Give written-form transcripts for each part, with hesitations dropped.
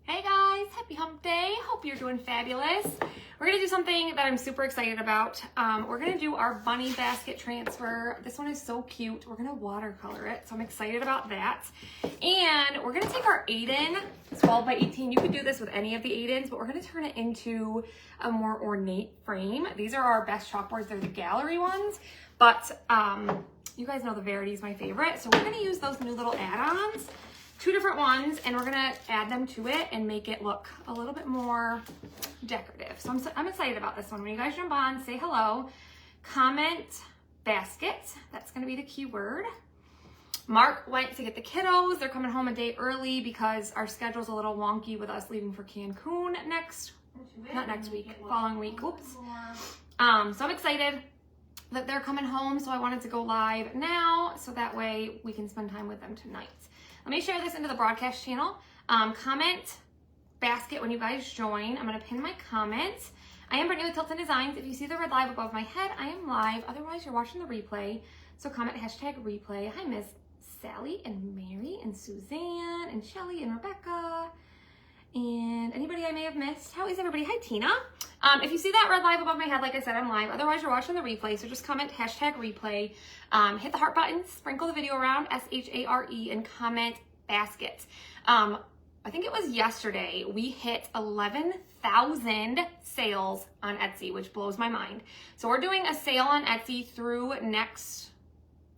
Hey guys, happy hump day. Hope you're doing fabulous. We're gonna do something that I'm super excited about. We're gonna do our bunny basket transfer. This one is so cute. We're gonna watercolor it, so I'm excited about that. And we're gonna take our Aiden, 12 by 18. You could do this with any of the Aidens, but we're gonna turn it into a more ornate frame. These are our best chalkboards. They're the gallery ones, but you guys know the Verity is my favorite. So we're gonna use those new little add-ons. 2 different ones, and we're gonna add them to it and make it look a little bit more decorative. So I'm excited about this one. When you guys jump on, say hello, comment basket. That's gonna be the keyword. Mark went to get the kiddos. They're coming home a day early because our schedule's a little wonky with us leaving for Cancun following week. Oops. So I'm excited that they're coming home, so I wanted to go live now so that way we can spend time with them tonight. Let me share this into the broadcast channel. Comment basket when you guys join. I'm gonna pin my comments. I am Brittany with Tilton Designs. If you see the red live above my head, I am live. Otherwise, you're watching the replay. So comment hashtag replay. Hi, Miss Sally and Mary and Suzanne and Shelly and Rebecca and anybody I may have missed. How is everybody? Hi, Tina. If you see that red live above my head, like I said, I'm live. Otherwise, you're watching the replay. So just comment hashtag replay. Hit the heart button, sprinkle the video around, SHARE, and comment basket. I think it was yesterday, we hit 11,000 sales on Etsy, which blows my mind. So we're doing a sale on Etsy through next,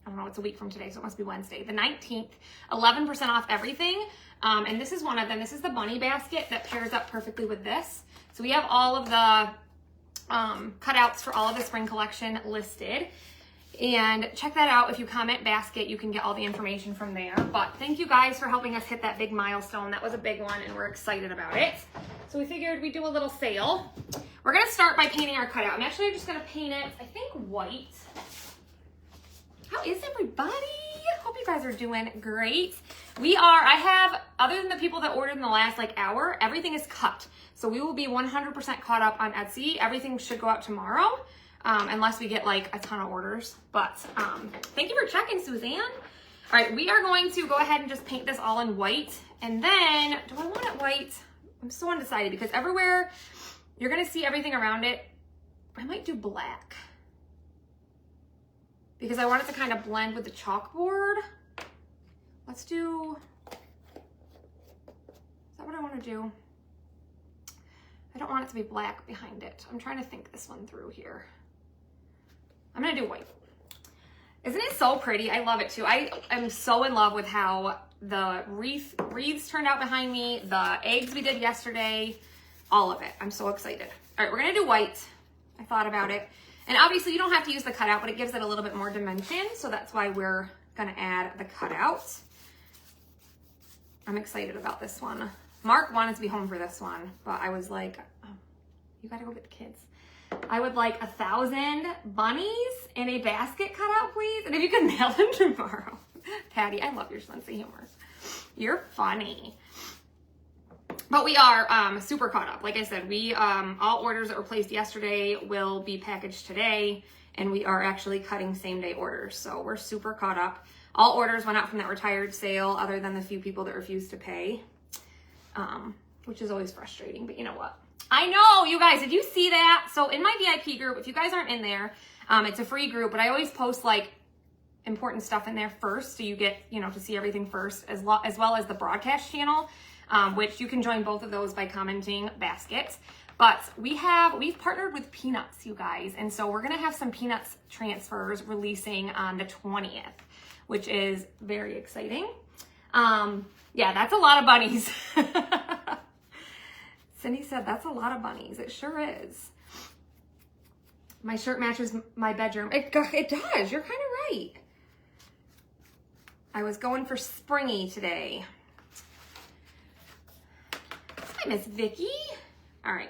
I don't know, it's a week from today, so it must be Wednesday, the 19th, 11% off everything. And this is one of them. This is the bunny basket that pairs up perfectly with this. So we have all of the cutouts for all of the spring collection listed. And check that out. If you comment basket, you can get all the information from there. But thank you guys for helping us hit that big milestone. That was a big one, and we're excited about it. So we figured we'd do a little sale. We're gonna start by painting our cutout. I'm actually just gonna paint it, I think, white. How is everybody? Hope you guys are doing great. I have, other than the people that ordered in the last hour, everything is cut. So we will be 100% caught up on Etsy. Everything should go out tomorrow. Unless we get a ton of orders. But thank you for checking, Suzanne. All right, we are going to go ahead and just paint this all in white. And then, do I want it white? I'm so undecided because everywhere you're gonna see everything around it. I might do black because I want it to kind of blend with the chalkboard. Let's do, is that what I want to do? I don't want it to be black behind it. I'm trying to think this one through here. I'm gonna do white. Isn't it so pretty? I love it too. I am so in love with how the wreaths turned out behind me, the eggs we did yesterday, all of it. I'm so excited. All right, we're gonna do white. I thought about it. And obviously you don't have to use the cutout, but it gives it a little bit more dimension. So that's why we're gonna add the cutout. I'm excited about this one. Mark wanted to be home for this one, but I was like, oh, you gotta go get the kids. I would like 1,000 bunnies in a basket cutout, please. And if you could mail them tomorrow. Patty, I love your sense of humor. You're funny. But we are super caught up. Like I said, we all orders that were placed yesterday will be packaged today, and we are actually cutting same day orders. So we're super caught up. All orders went out from that retired sale other than the few people that refused to pay, which is always frustrating, but you know what? I know, you guys, did you see that? So in my VIP group, if you guys aren't in there, it's a free group, but I always post important stuff in there first, so you get, to see everything first, as well as the broadcast channel, which you can join both of those by commenting basket. But we've partnered with Peanuts, you guys, and so we're gonna have some Peanuts transfers releasing on the 20th, which is very exciting. Yeah, that's a lot of bunnies. Cindy said, that's a lot of bunnies. It sure is. My shirt matches my bedroom. It does. You're kind of right. I was going for springy today. Hi, Miss Vicky. All right.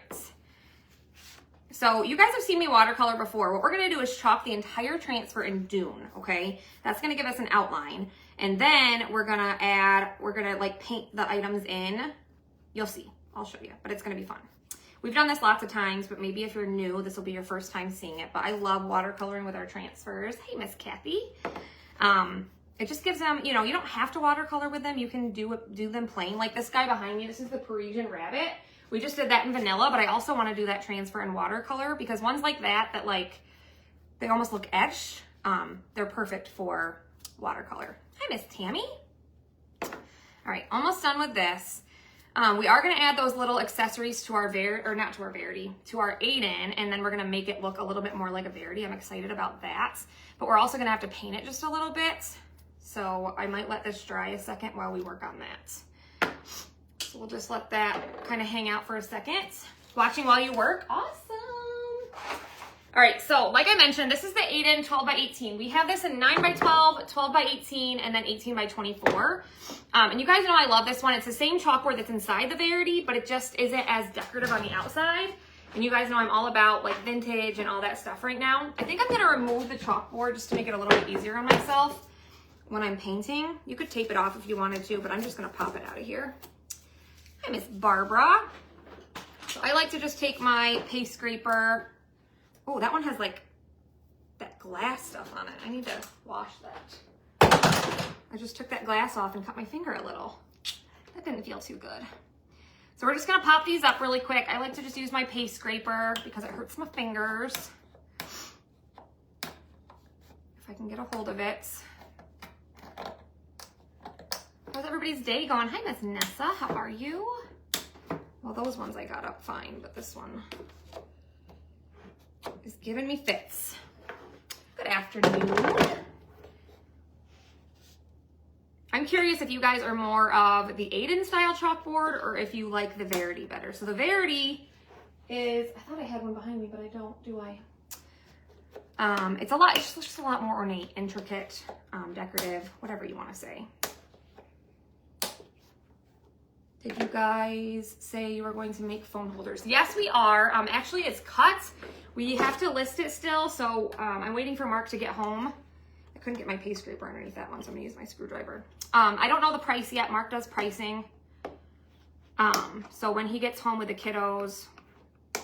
So you guys have seen me watercolor before. What we're going to do is chalk the entire transfer in Dune, okay? That's going to give us an outline. And then we're going to paint the items in. You'll see. I'll show you, but it's gonna be fun. We've done this lots of times, but maybe if you're new, this will be your first time seeing it. But I love watercoloring with our transfers. Hey, Miss Kathy. it just gives them, you know, you don't have to watercolor with them. You can do them plain. Like this guy behind me, this is the Parisian Rabbit. We just did that in vanilla, but I also want to do that transfer in watercolor because ones like that like, they almost look etched. They're perfect for watercolor. Hi, Miss Tammy. All right, almost done with this. We are gonna add those little accessories to our to our Aiden, and then we're gonna make it look a little bit more like a Verity. I'm excited about that. But we're also gonna have to paint it just a little bit. So I might let this dry a second while we work on that. So we'll just let that kind of hang out for a second. Watching while you work, awesome. All right, so like I mentioned, this is the Aiden 12 by 18. We have this in 9 by 12, 12 by 18, and then 18 by 24. And you guys know I love this one. It's the same chalkboard that's inside the Verity, but it just isn't as decorative on the outside. And you guys know I'm all about like vintage and all that stuff right now. I think I'm gonna remove the chalkboard just to make it a little bit easier on myself when I'm painting. You could tape it off if you wanted to, but I'm just gonna pop it out of here. Hi, Miss Barbara. So I like to just take my paste scraper. Oh, that one has like that glass stuff on it. I need to wash that. I just took that glass off and cut my finger a little. That didn't feel too good. So we're just gonna pop these up really quick. I like to just use my paste scraper because it hurts my fingers. If I can get a hold of it. How's everybody's day going? Hi, Miss Nessa, how are you? Well, those ones I got up fine, but this one is giving me fits. Good afternoon. I'm curious if you guys are more of the Aiden style chalkboard or if you like the Verity better. So the Verity is, I thought I had one behind me, but I don't, do I? It's just a lot more ornate, intricate, decorative, whatever you want to say. Did you guys say you were going to make phone holders? Yes, we are. Actually, it's cut. We have to list it still, so I'm waiting for Mark to get home. I couldn't get my paste scraper underneath that one, so I'm gonna use my screwdriver. I don't know the price yet. Mark does pricing. So when he gets home with the kiddos,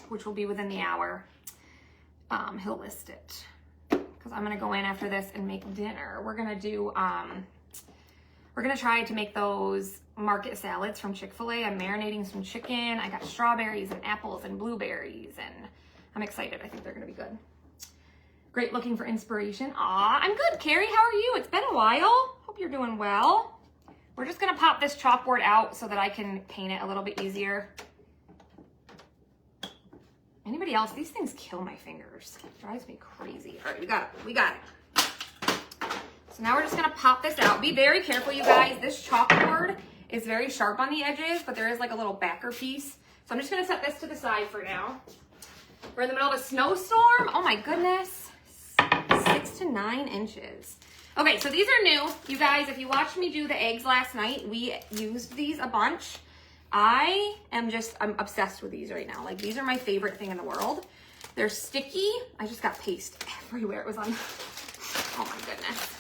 which will be within the hour, he'll list it. Because I'm gonna go in after this and make dinner. We're gonna do, we're gonna try to make those market salads from Chick-fil-A. I'm marinating some chicken. I got strawberries and apples and blueberries, and I'm excited. I think they're gonna be good. Great looking for inspiration. Aw, I'm good. Carrie, how are you? It's been a while. Hope you're doing well. We're just gonna pop this chalkboard out so that I can paint it a little bit easier. Anybody else? These things kill my fingers. It drives me crazy. All right, we got it. So now we're just gonna pop this out. Be very careful, you guys. This chalkboard is very sharp on the edges, but there is like a little backer piece. So I'm just gonna set this to the side for now. We're in the middle of a snowstorm. Oh my goodness. 6 to 9 inches. Okay, so these are new. You guys, if you watched me do the eggs last night, we used these a bunch. I'm obsessed with these right now. Like, these are my favorite thing in the world. They're sticky. I just got paste everywhere. It was on, oh my goodness.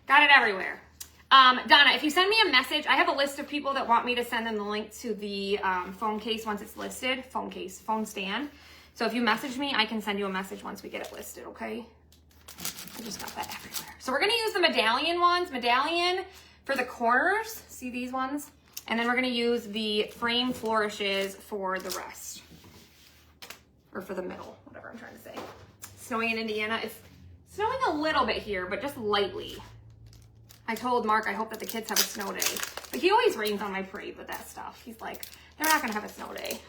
Got it everywhere. Donna, if you send me a message, I have a list of people that want me to send them the link to the phone case once it's listed. Phone stand. So if you message me, I can send you a message once we get it listed, okay? I just got that everywhere. So we're gonna use the medallion ones. Medallion for the corners, see these ones? And then we're gonna use the frame flourishes for the rest. Or for the middle, whatever I'm trying to say. Snowing in Indiana. It's snowing a little bit here, but just lightly. I told Mark I hope that the kids have a snow day. But he always rains on my parade with that stuff. He's like, they're not gonna have a snow day.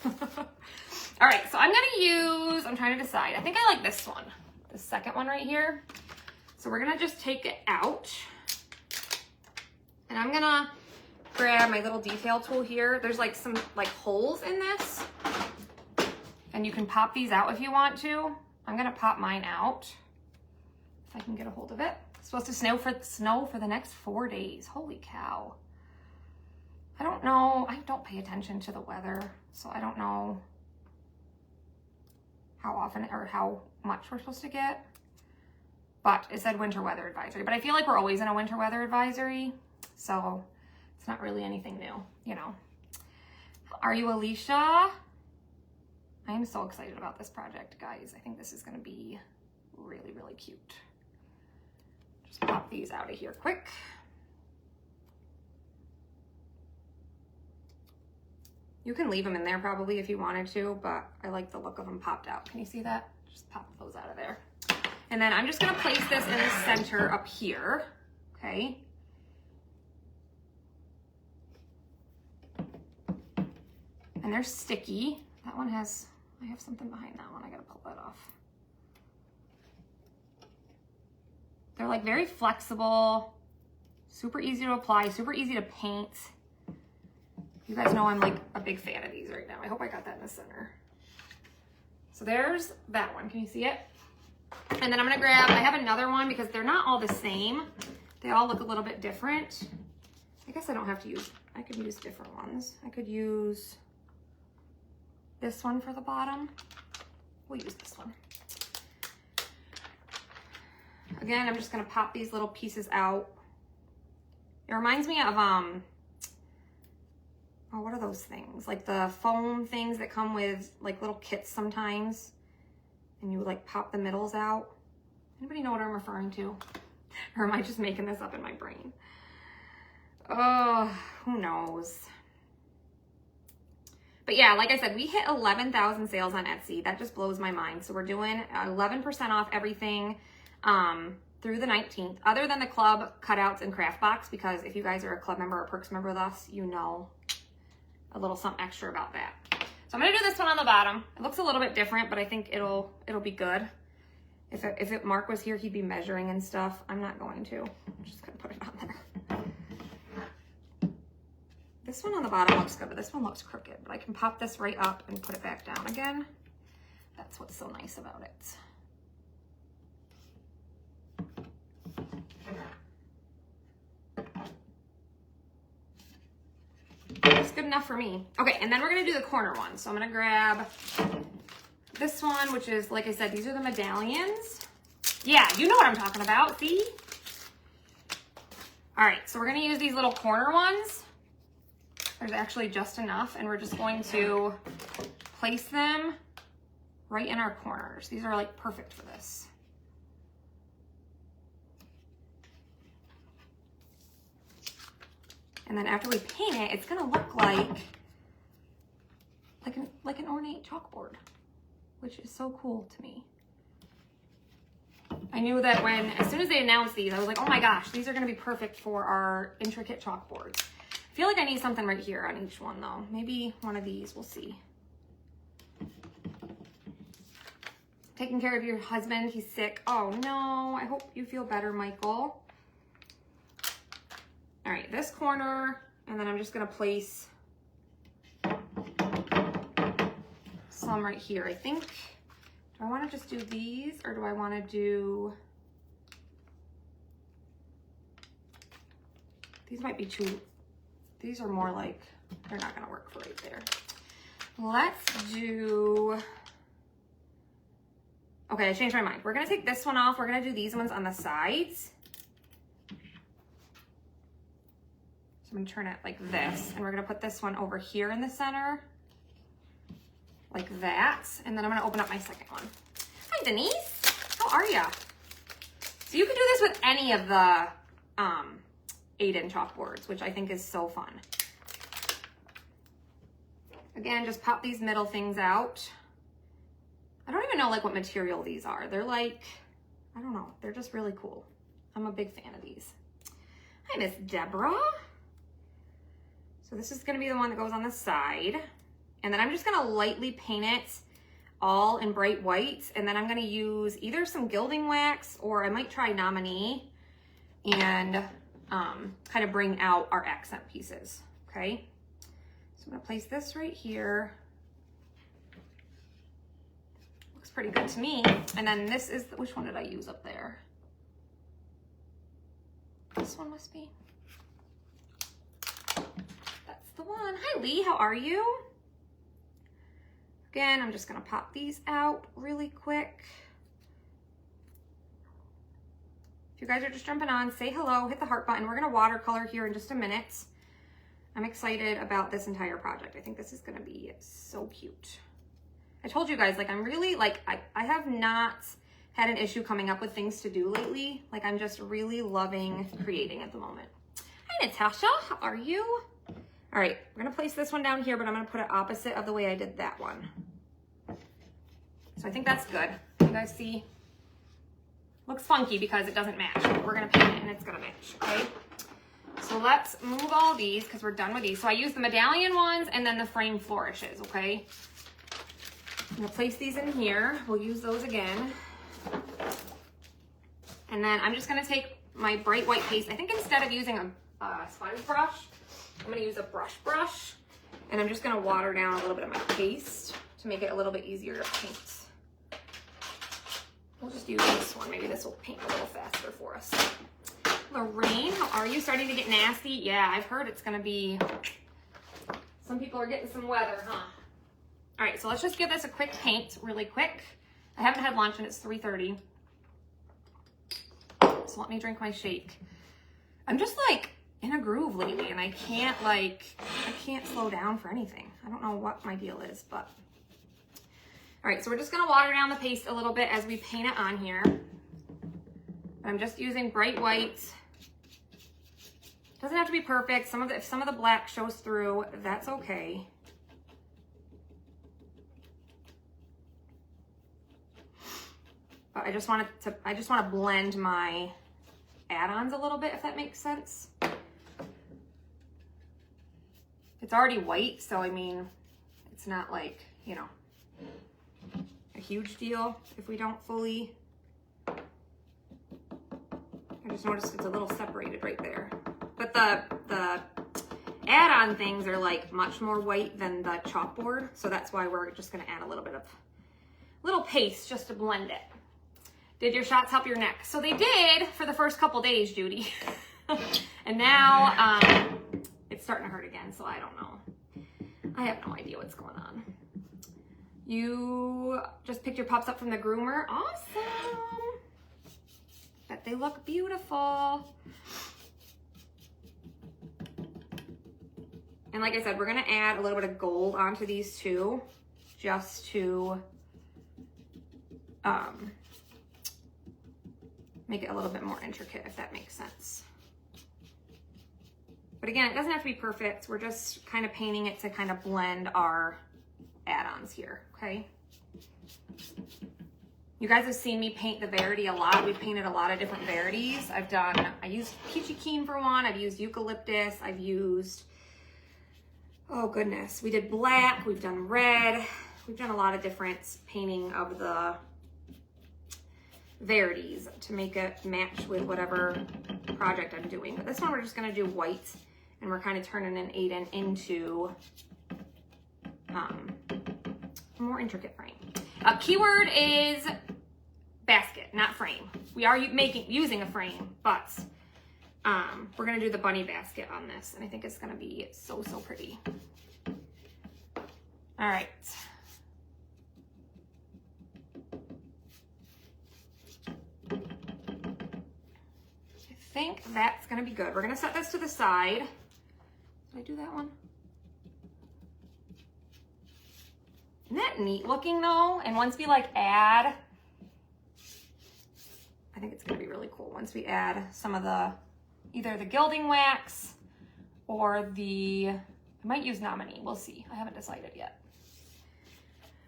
All right, so I'm gonna use, I'm trying to decide. I think I like this one, the second one right here. So we're gonna just take it out. And I'm gonna grab my little detail tool here. There's like some like holes in this. And you can pop these out if you want to. I'm gonna pop mine out if I can get a hold of it. It's supposed to snow for the next 4 days. Holy cow. I don't know. I don't pay attention to the weather, so I don't know how often or how much we're supposed to get. But it said winter weather advisory. But I feel like we're always in a winter weather advisory, so it's not really anything new, you know. Are you Alicia? I am so excited about this project, guys. I think this is gonna be really, really cute. Just pop these out of here quick. You can leave them in there probably if you wanted to, but I like the look of them popped out. Can you see that? Just pop those out of there. And then I'm just gonna place this in the center up here, okay? And they're sticky. That one has, I have something behind that one. I gotta pull that off. They're like very flexible, super easy to apply, super easy to paint. You guys know I'm like a big fan of these right now. I hope I got that in the center. So there's that one. Can you see it? And then I'm gonna grab, I have another one because they're not all the same. They all look a little bit different. I guess I don't have to use, I could use different ones. I could use this one for the bottom. We'll use this one. Again, I'm just gonna pop these little pieces out. It reminds me of, oh, what are those things? Like the foam things that come with like little kits sometimes. And you like pop the middles out. Anybody know what I'm referring to? Or am I just making this up in my brain? Oh, who knows? But yeah, like I said, we hit 11,000 sales on Etsy. That just blows my mind. So we're doing 11% off everything through the 19th, other than the club cutouts and craft box, because if you guys are a club member or perks member with us, you know a little something extra about that. So I'm gonna do this one on the bottom. It looks a little bit different, but I think it'll be good. If Mark was here, he'd be measuring and stuff. I'm not going to. I'm just gonna put it on there. This one on the bottom looks good, but this one looks crooked. But I can pop this right up and put it back down again. That's what's so nice about it. That's good enough for me. Okay, and then we're gonna do the corner one. So I'm gonna grab this one, which is, like I said, these are the medallions. Yeah, you know what I'm talking about, see? All right, so we're gonna use these little corner ones. There's actually just enough, and we're just going to place them right in our corners. These are like perfect for this. And then after we paint it, it's gonna look like an ornate chalkboard, which is so cool to me. I knew that as soon as they announced these, I was like, oh my gosh, these are gonna be perfect for our intricate chalkboards. I feel like I need something right here on each one though. Maybe one of these, we'll see. Taking care of your husband, he's sick. Oh no, I hope you feel better, Michael. All right, this corner, and then I'm just gonna place some right here. I think, do I wanna just do these, or do I wanna do, these might be too, these are more like, they're not gonna work for right there. Let's do, okay, I changed my mind. We're gonna take this one off. We're gonna do these ones on the sides. I'm gonna turn it like this, and we're gonna put this one over here in the center, like that. And then I'm gonna open up my second one. Hi, Denise, how are ya? So you could do this with any of the Aiden chalkboards, which I think is so fun. Again, just pop these middle things out. I don't even know like what material these are. They're like, I don't know, they're just really cool. I'm a big fan of these. Hi, Miss Deborah. So this is gonna be the one that goes on the side. And then I'm just gonna lightly paint it all in bright white. And then I'm gonna use either some gilding wax, or I might try Nominee and kind of bring out our accent pieces, okay? So I'm gonna place this right here. Looks pretty good to me. And then this is, which one did I use up there? This one must be. The one. Hi Lee, how are you? Again, I'm just gonna pop these out really quick. If you guys are just jumping on, say hello, hit the heart button. We're gonna watercolor here in just a minute. I'm excited about this entire project. I think this is gonna be so cute. I told you guys, like I'm really, like I have not had an issue coming up with things to do lately. Like I'm just really loving creating at the moment. Hi Natasha, how are you? All right, we're gonna place this one down here, but I'm gonna put it opposite of the way I did that one. So I think that's good. You guys see? Looks funky because it doesn't match, but we're gonna paint it and it's gonna match, okay? So let's move all these because we're done with these. So I used the medallion ones and then the frame flourishes, okay? I'm gonna place these in here. We'll use those again. And then I'm just gonna take my bright white paste. I think instead of using a sponge brush, I'm gonna use a brush. And I'm just gonna water down a little bit of my paste to make it a little bit easier to paint. We'll just use this one. Maybe this will paint a little faster for us. Lorraine, how are you? Starting to get nasty? Yeah, I've heard it's gonna be, some people are getting some weather, huh? All right, so let's just give this a quick paint really quick. I haven't had lunch and it's 3:30. So let me drink my shake. I'm just like in a groove lately and I can't slow down for anything. I don't know what my deal is, but. All right, so we're just gonna water down the paste a little bit as we paint it on here. I'm just using bright white. Doesn't have to be perfect. If some of the black shows through, that's okay. But I just want to blend my add-ons a little bit, if that makes sense. It's already white, so I mean, it's not like, you know, a huge deal if we don't fully. I just noticed it's a little separated right there. But the add-on things are like much more white than the chalkboard, so that's why we're just gonna add a little bit of little paste just to blend it. Did your shots help your neck? So they did for the first couple days, Judy. And now it's starting to hurt again, so I don't know. I have no idea what's going on. You just picked your pups up from the groomer. Awesome. Bet they look beautiful. And like I said, we're gonna add a little bit of gold onto these too, just to make it a little bit more intricate, if that makes sense. But again, it doesn't have to be perfect. We're just kind of painting it to kind of blend our add-ons here, okay? You guys have seen me paint the Verity a lot. We've painted a lot of different Verities. I used Peachy Keen for one. I've used Eucalyptus. I've used, oh goodness. We did black, we've done red. We've done a lot of different painting of the Verities to make it match with whatever project I'm doing. But this one we're just gonna do white and we're kind of turning an Aiden into a more intricate frame. Keyword is basket, not frame. We are using a frame, but we're gonna do the bunny basket on this, and I think it's gonna be so pretty. All right. I think that's gonna be good. We're gonna set this to the side. Did I do that one? Isn't that neat looking though? And once we like add, I think it's gonna be really cool. Once we add some of the, either the gilding wax or I might use Nominee, we'll see. I haven't decided yet.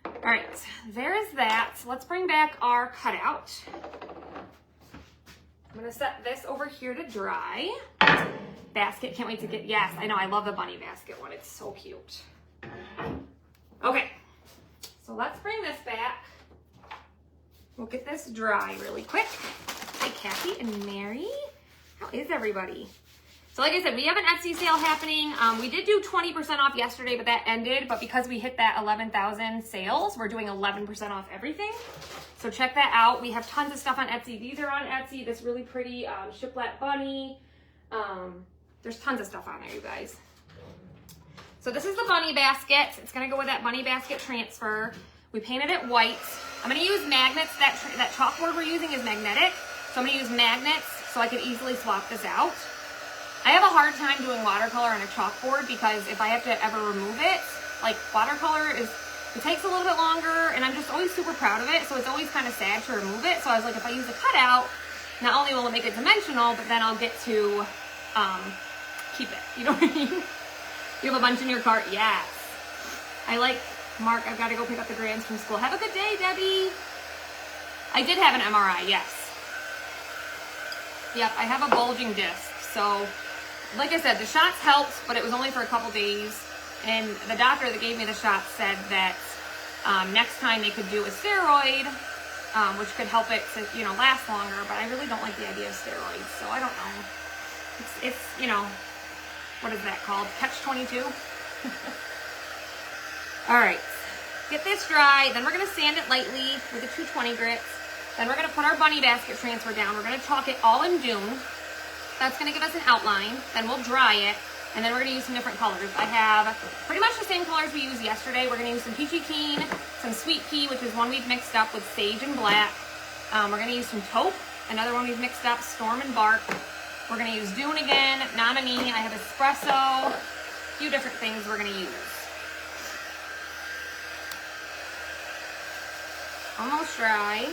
All right, there's that. Let's bring back our cutout. I'm gonna set this over here to dry. Basket, can't wait to get, yes, I know, I love the bunny basket one. It's so cute. Okay. So let's bring this back. We'll get this dry really quick. Hi, Kathy and Mary. How is everybody? So like I said, we have an Etsy sale happening. We did do 20% off yesterday, but that ended. But because we hit that 11,000 sales, we're doing 11% off everything. So check that out. We have tons of stuff on Etsy. These are on Etsy. This really pretty shiplet bunny. There's tons of stuff on there, you guys. So this is the bunny basket. It's gonna go with that bunny basket transfer. We painted it white. I'm gonna use magnets. That chalkboard we're using is magnetic. So I'm gonna use magnets so I can easily swap this out. I have a hard time doing watercolor on a chalkboard because if I have to ever remove it, like watercolor is It takes a little bit longer, and I'm just always super proud of it, so it's always kind of sad to remove it. So I was like, if I use a cutout, not only will it make it dimensional, but then I'll get to keep it. You know what I mean? You have a bunch in your cart? Yes. I like, Mark, I've got to go pick up the Grams from school. Have a good day, Debbie. I did have an MRI, yes. Yep, I have a bulging disc. So, like I said, the shots helped, but it was only for a couple days. And the doctor that gave me the shots said that next time they could do a steroid, which could help it to, you know, last longer. But I really don't like the idea of steroids, so I don't know. It's you know, what is that called? Catch-22? All right, get this dry. Then we're gonna sand it lightly with a 220 grit. Then we're gonna put our bunny basket transfer down. We're gonna chalk it all in Dune. That's gonna give us an outline. Then we'll dry it, and then we're gonna use some different colors. I have pretty much the same colors we used yesterday. We're gonna use some Peachy Keen, some Sweet Pea, which is one we've mixed up with Sage and Black. We're gonna use some Taupe, another one we've mixed up, Storm and Bark. We're gonna use Dune again, Nominee. I have Espresso, a few different things we're gonna use. Almost dry.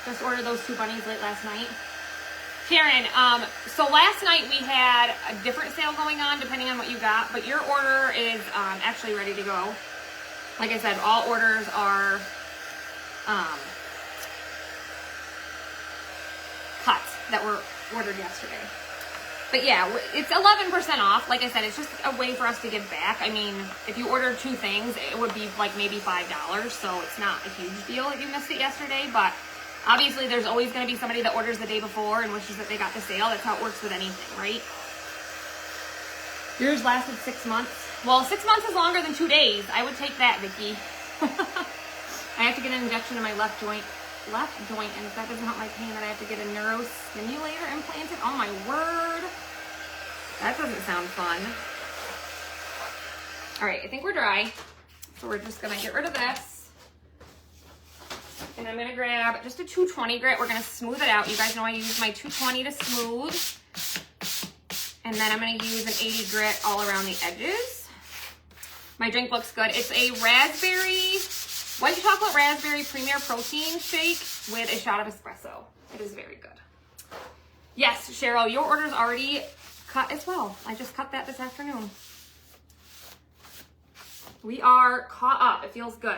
Just ordered those 2 bunnies late last night. Karen, so last night we had a different sale going on depending on what you got, but your order is actually ready to go. Like I said, all orders are cut that were ordered yesterday. But yeah, it's 11% off. Like I said, it's just a way for us to give back. I mean, if you order 2 things, it would be like maybe $5, so it's not a huge deal if you missed it yesterday, but obviously there's always going to be somebody that orders the day before and wishes that they got the sale. That's how it works with anything, right? Yours lasted 6 months. Well, 6 months is longer than 2 days. I would take that, Vicki. I have to get an injection in my left joint, and if that doesn't help my pain, then I have to get a neurostimulator implanted. Oh my word. That doesn't sound fun. All right, I think we're dry. So we're just gonna get rid of this. And I'm gonna grab just a 220 grit. We're gonna smooth it out. You guys know I use my 220 to smooth. And then I'm gonna use an 80 grit all around the edges. My drink looks good. It's a raspberry, white chocolate raspberry premier protein shake with a shot of espresso. It is very good. Yes, Cheryl, your order's already cut as well. I just cut that this afternoon. We are caught up. It feels good.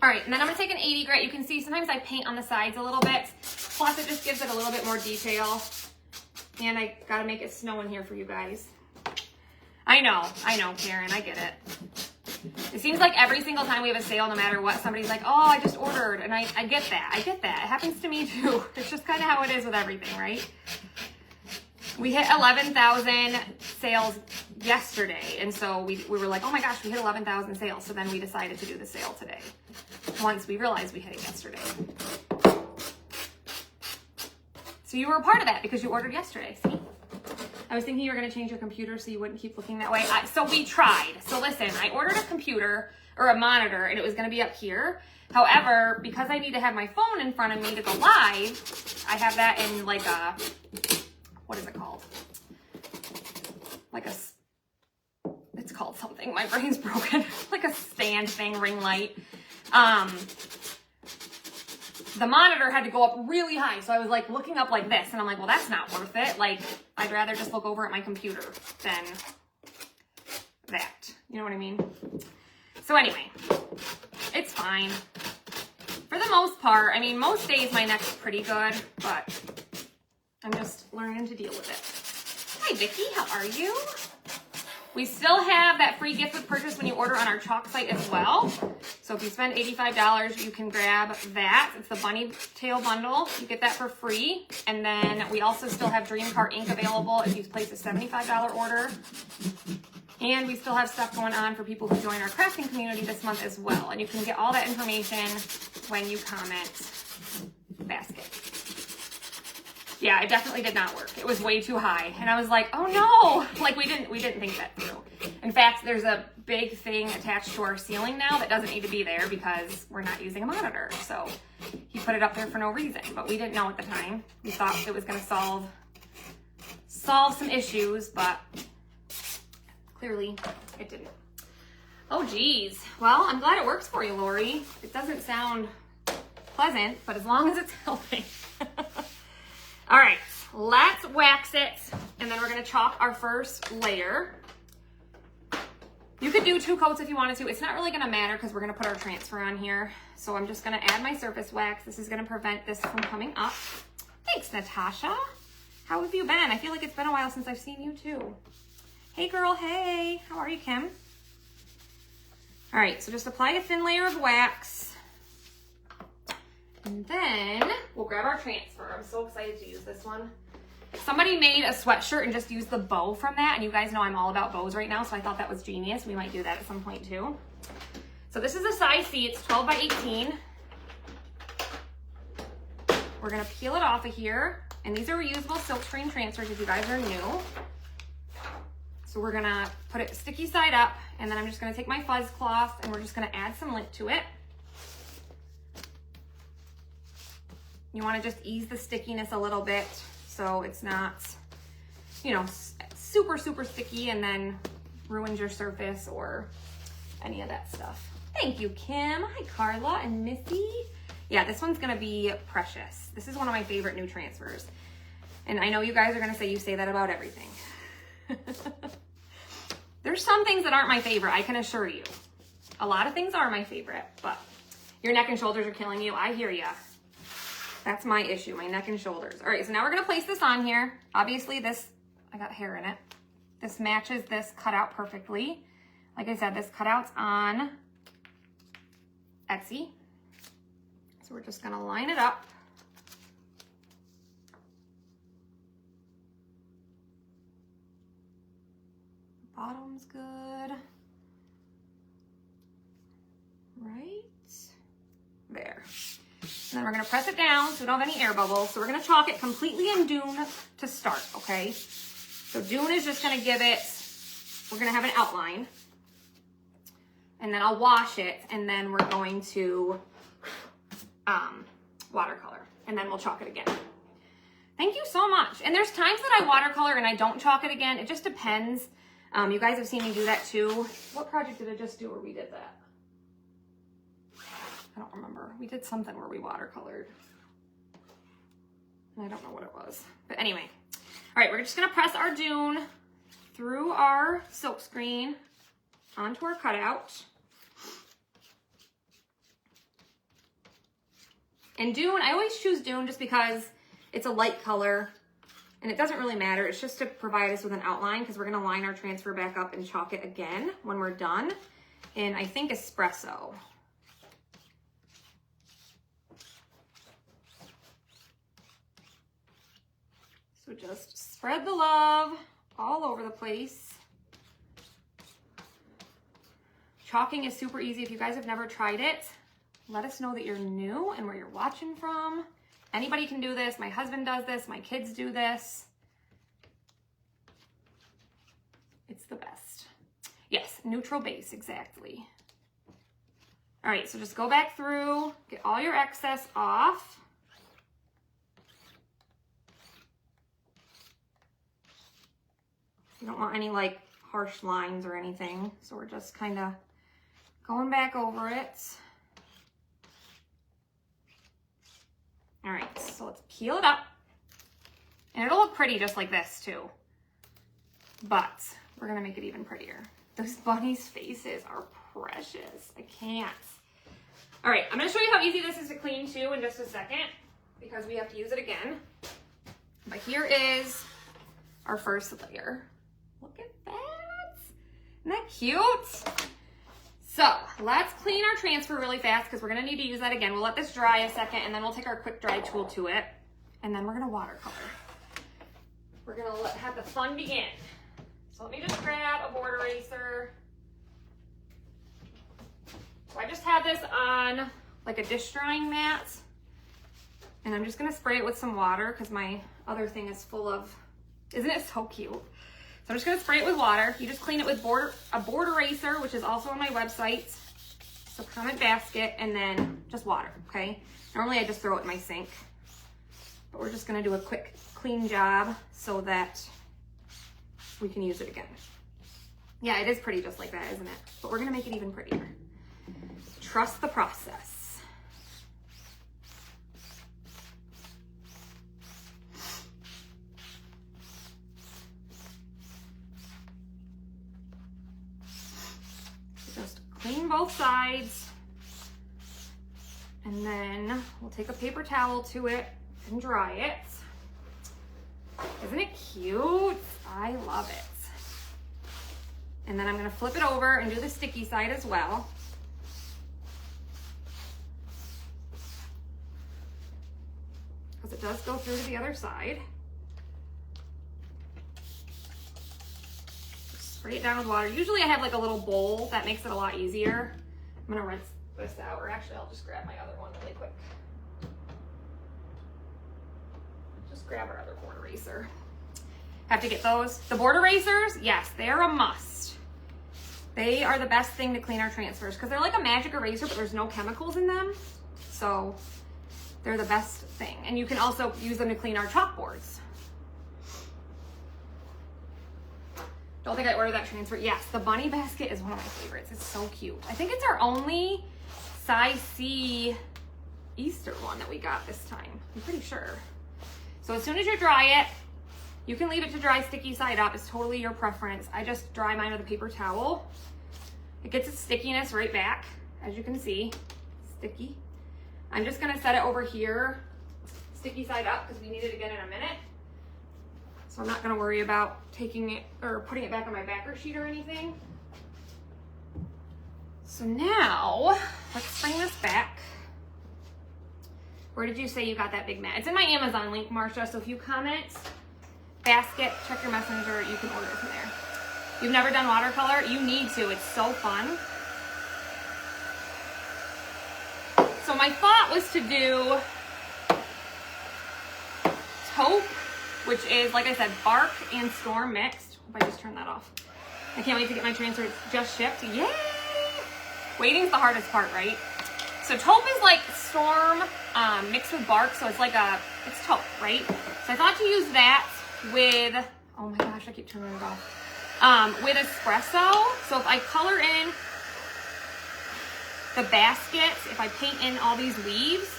All right, and then I'm gonna take an 80 grit. You can see sometimes I paint on the sides a little bit. Plus it just gives it a little bit more detail. And I gotta make it snow in here for you guys. I know, Karen, I get it. It seems like every single time we have a sale, no matter what, somebody's like, oh, I just ordered. And I get that, It happens to me too. It's just kind of how it is with everything, right? We hit 11,000 sales yesterday. And so we were like, oh my gosh, we hit 11,000 sales. So then we decided to do the sale today. Once we realized we hit it yesterday. So you were a part of that because you ordered yesterday, see? I was thinking you were gonna change your computer so you wouldn't keep looking that way. So we tried. So listen, I ordered a computer or a monitor and it was gonna be up here. However, because I need to have my phone in front of me to go live, I have that in like a, what is it called? Like a, it's called something. My brain's broken. Like a stand thing, ring light. The monitor had to go up really high. So I was like looking up like this and I'm like, well, that's not worth it. Like, I'd rather just look over at my computer than that. You know what I mean? So anyway, it's fine. For the most part, I mean, most days my neck's pretty good, but I'm just learning to deal with it. Hi, Vicki, how are you? We still have that free gift with purchase when you order on our chalk site as well. So if you spend $85, you can grab that. It's the bunny tail bundle. You get that for free. And then we also still have Dream Cart ink available if you place a $75 order. And we still have stuff going on for people who join our crafting community this month as well. And you can get all that information when you comment basket. Yeah, it definitely did not work. It was way too high. And I was like, oh no, like we didn't think that through. In fact, there's a big thing attached to our ceiling now that doesn't need to be there because we're not using a monitor. So he put it up there for no reason, but we didn't know at the time. We thought it was gonna solve solve some issues, but clearly it didn't. Oh geez. Well, I'm glad it works for you, Lori. It doesn't sound pleasant, but as long as it's helping. All right, let's wax it, and then we're gonna chalk our first layer. You could do 2 coats if you wanted to. It's not really gonna matter because we're gonna put our transfer on here. So I'm just gonna add my surface wax. This is gonna prevent this from coming up. Thanks, Natasha. How have you been? I feel like it's been a while since I've seen you too. Hey girl, hey. How are you, Kim? All right, so just apply a thin layer of wax. And then we'll grab our transfer. I'm so excited to use this one. Somebody made a sweatshirt and just used the bow from that. And you guys know I'm all about bows right now, so I thought that was genius. We might do that at some point too. So this is a size C, it's 12 by 18. We're gonna peel it off of here. And these are reusable silkscreen transfers if you guys are new. So we're gonna put it sticky side up, and then I'm just gonna take my fuzz cloth and we're just gonna add some lint to it. You wanna just ease the stickiness a little bit so it's not, you know, super, super sticky and then ruins your surface or any of that stuff. Thank you, Kim. Hi, Carla and Missy. Yeah, this one's gonna be precious. This is one of my favorite new transfers. And I know you guys are gonna say you say that about everything. There's some things that aren't my favorite, I can assure you. A lot of things are my favorite, but your neck and shoulders are killing you. I hear ya. That's my issue, my neck and shoulders. All right, so now we're gonna place this on here. Obviously this, I got hair in it. This matches this cutout perfectly. Like I said, this cutout's on Etsy. So we're just gonna line it up. Bottom's good. Right there. And then we're gonna press it down so we don't have any air bubbles. So we're gonna chalk it completely in Dune to start, okay? So Dune is just gonna give it, we're gonna have an outline. And then I'll wash it, and then we're going to watercolor, and then we'll chalk it again. Thank you so much. And there's times that I watercolor and I don't chalk it again. It just depends. You guys have seen me do that too. What project did I just do where we did that? I don't remember. We did something where we watercolored. I don't know what it was. But anyway. All right, we're just gonna press our Dune through our silkscreen onto our cutout. And Dune, I always choose Dune just because it's a light color and it doesn't really matter. It's just to provide us with an outline because we're gonna line our transfer back up and chalk it again when we're done in, I think, espresso. So just spread the love all over the place. Chalking is super easy. If you guys have never tried it, let us know that you're new and where you're watching from. Anybody can do this. My husband does this. My kids do this. It's the best. Yes, neutral base, exactly. All right, so just go back through, get all your excess off. You don't want any like harsh lines or anything. So we're just kind of going back over it. All right, so let's peel it up. And it'll look pretty just like this too. But we're gonna make it even prettier. Those bunnies' faces are precious. I can't. All right, I'm gonna show you how easy this is to clean too in just a second because we have to use it again. But here is our first layer. Look at that. Isn't that cute? So let's clean our transfer really fast because we're gonna need to use that again. We'll let this dry a second and then we'll take our quick dry tool to it and then we're gonna watercolor. We're gonna have the fun begin. So let me just grab a board eraser. So I just have this on like a dish drying mat and I'm just gonna spray it with some water because my other thing is full of, isn't it so cute? So I'm just gonna spray it with water. You just clean it with a board eraser, which is also on my website. So comment basket and then just water, okay? Normally I just throw it in my sink, but we're just gonna do a quick clean job so that we can use it again. Yeah, it is pretty just like that, isn't it? But we're gonna make it even prettier. Trust the process. Just clean both sides. And then we'll take a paper towel to it and dry it. Isn't it cute? I love it. And then I'm gonna flip it over and do the sticky side as well. Because it does go through to the other side. Just spray it down with water. Usually I have like a little bowl that makes it a lot easier. I'm gonna rinse this out, or actually I'll just grab my other one really quick. Just grab our other board eraser. Have to get those. The board erasers, yes, they're a must. They are the best thing to clean our transfers because they're like a magic eraser, but there's no chemicals in them. So they're the best thing. And you can also use them to clean our chalkboards. Don't think I ordered that transfer. Yes, the bunny basket is one of my favorites. It's so cute. I think it's our only size C Easter one that we got this time. I'm pretty sure. So as soon as you dry it, you can leave it to dry sticky side up. It's totally your preference. I just dry mine with a paper towel. It gets its stickiness right back, as you can see. Sticky. I'm just gonna set it over here, sticky side up, because we need it again in a minute. So I'm not gonna worry about taking it or putting it back on my backer sheet or anything. So now, let's bring this back. Where did you say you got that big mat? It's in my Amazon link, Marsha, so if you comment basket, check your messenger, you can order it from there. You've never done watercolor? You need to, it's so fun. So my thought was to do taupe, which is, like I said, bark and storm mixed. Hope I just turned that off. I can't wait to get my transfer just shipped. Yay! Waiting's the hardest part, right? So taupe is like storm mixed with bark, so it's like it's taupe, right? So I thought to use that with, oh my gosh, I keep turning it off. With espresso. So if I color in the basket, if I paint in all these leaves,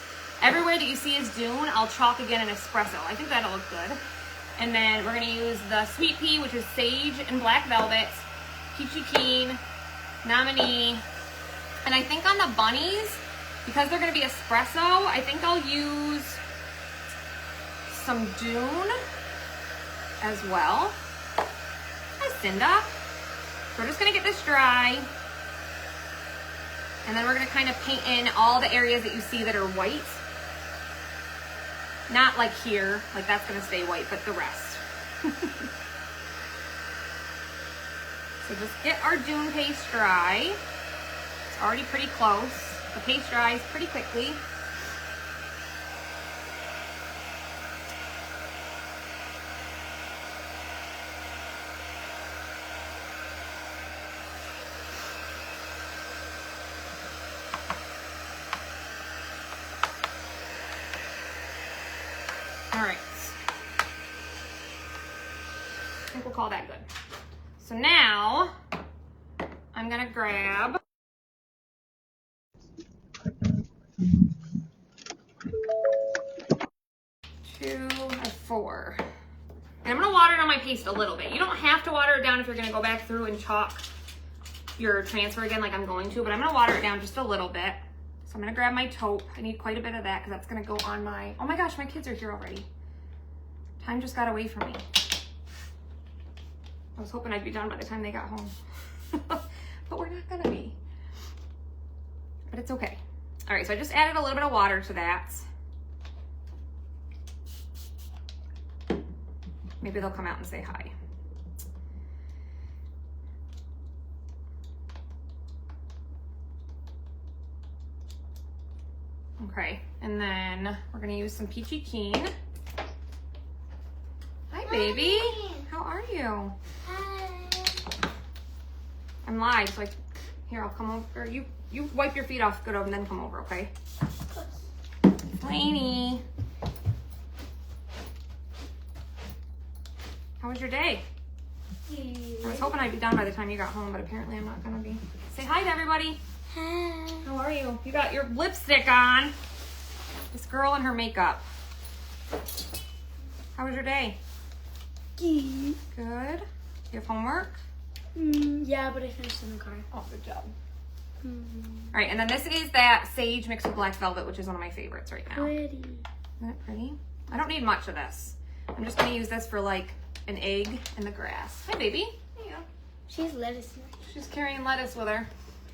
everywhere that you see is dune, I'll chalk again in espresso. I think that'll look good. And then we're gonna use the sweet pea, which is sage and black velvet, peachy keen, nominee, and I think on the bunnies, because they're gonna be espresso, I think I'll use some dune as well. Hi, Cinda. We're just gonna get this dry. And then we're gonna kind of paint in all the areas that you see that are white. Not like here, like that's gonna stay white, but the rest. So just get our dune paste dry. It's already pretty close. The paste dries pretty quickly. All right. I think we'll call that good. So now I'm gonna grab four. And I'm gonna water it on my paste a little bit. You don't have to water it down if you're gonna go back through and chalk your transfer again like I'm going to, but I'm gonna water it down just a little bit. So I'm gonna grab my taupe. I need quite a bit of that because that's gonna go on my, oh my gosh, my kids are here already. Time just got away from me. I was hoping I'd be done by the time they got home. But we're not gonna be. But it's okay. All right, so I just added a little bit of water to that. Maybe they'll come out and say hi. Okay, and then we're gonna use some peachy keen. Hi, baby. How are you? Hi. I'm live, so here, I'll come over. You wipe your feet off good and then come over, okay? Lainey. How was your day? I was hoping I'd be done by the time you got home, but apparently I'm not gonna be. Say hi to everybody. Hi. How are you? You got your lipstick on. This girl and her makeup. How was your day? Good. Good. You have homework? Yeah, but I finished in the car. Oh, good job. All right, and then this is that sage mixed with black velvet, which is one of my favorites right now. Pretty. Isn't it pretty? I don't need much of this. I'm just gonna use this for like an egg in the grass. Hi, baby. There you go. She's lettuce. She's carrying lettuce with her.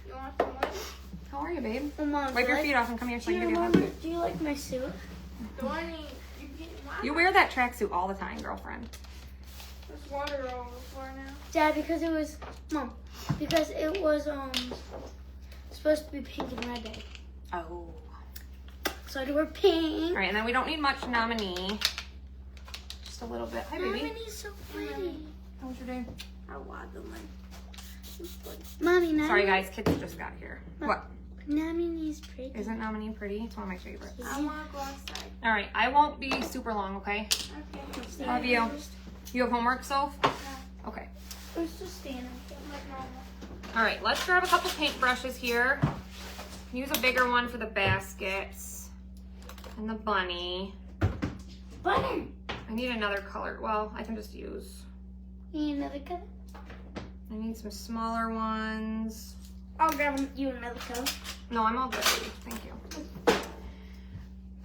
You want some lettuce? How are you, babe? Oh, Mom, Wipe your feet off and come here so I Do can you give you a hug. do you like my suit? You wear that tracksuit all the time, girlfriend. There's water all over the floor now. Dad, because it was supposed to be pink and red day. Oh. So I had to wear pink. All right, and then we don't need much nominee. Just a little bit. Hi, baby. Mommy's so pretty. How was your day? I want them. Mommy, Nami. Sorry, guys. Kids just got here. What? Nominee's pretty. Isn't nominee pretty? It's one of my favorites. I want to go outside. All right, I won't be super long, okay? Okay. Love you. You have homework, Soph? Okay. I was just standing like normal. All right, let's grab a couple paintbrushes here. Use a bigger one for the baskets and the bunny. Bunny. I need another color. Well, I can just use. You need another color? I need some smaller ones. I'll grab you another color. No, I'm all good. Thank you.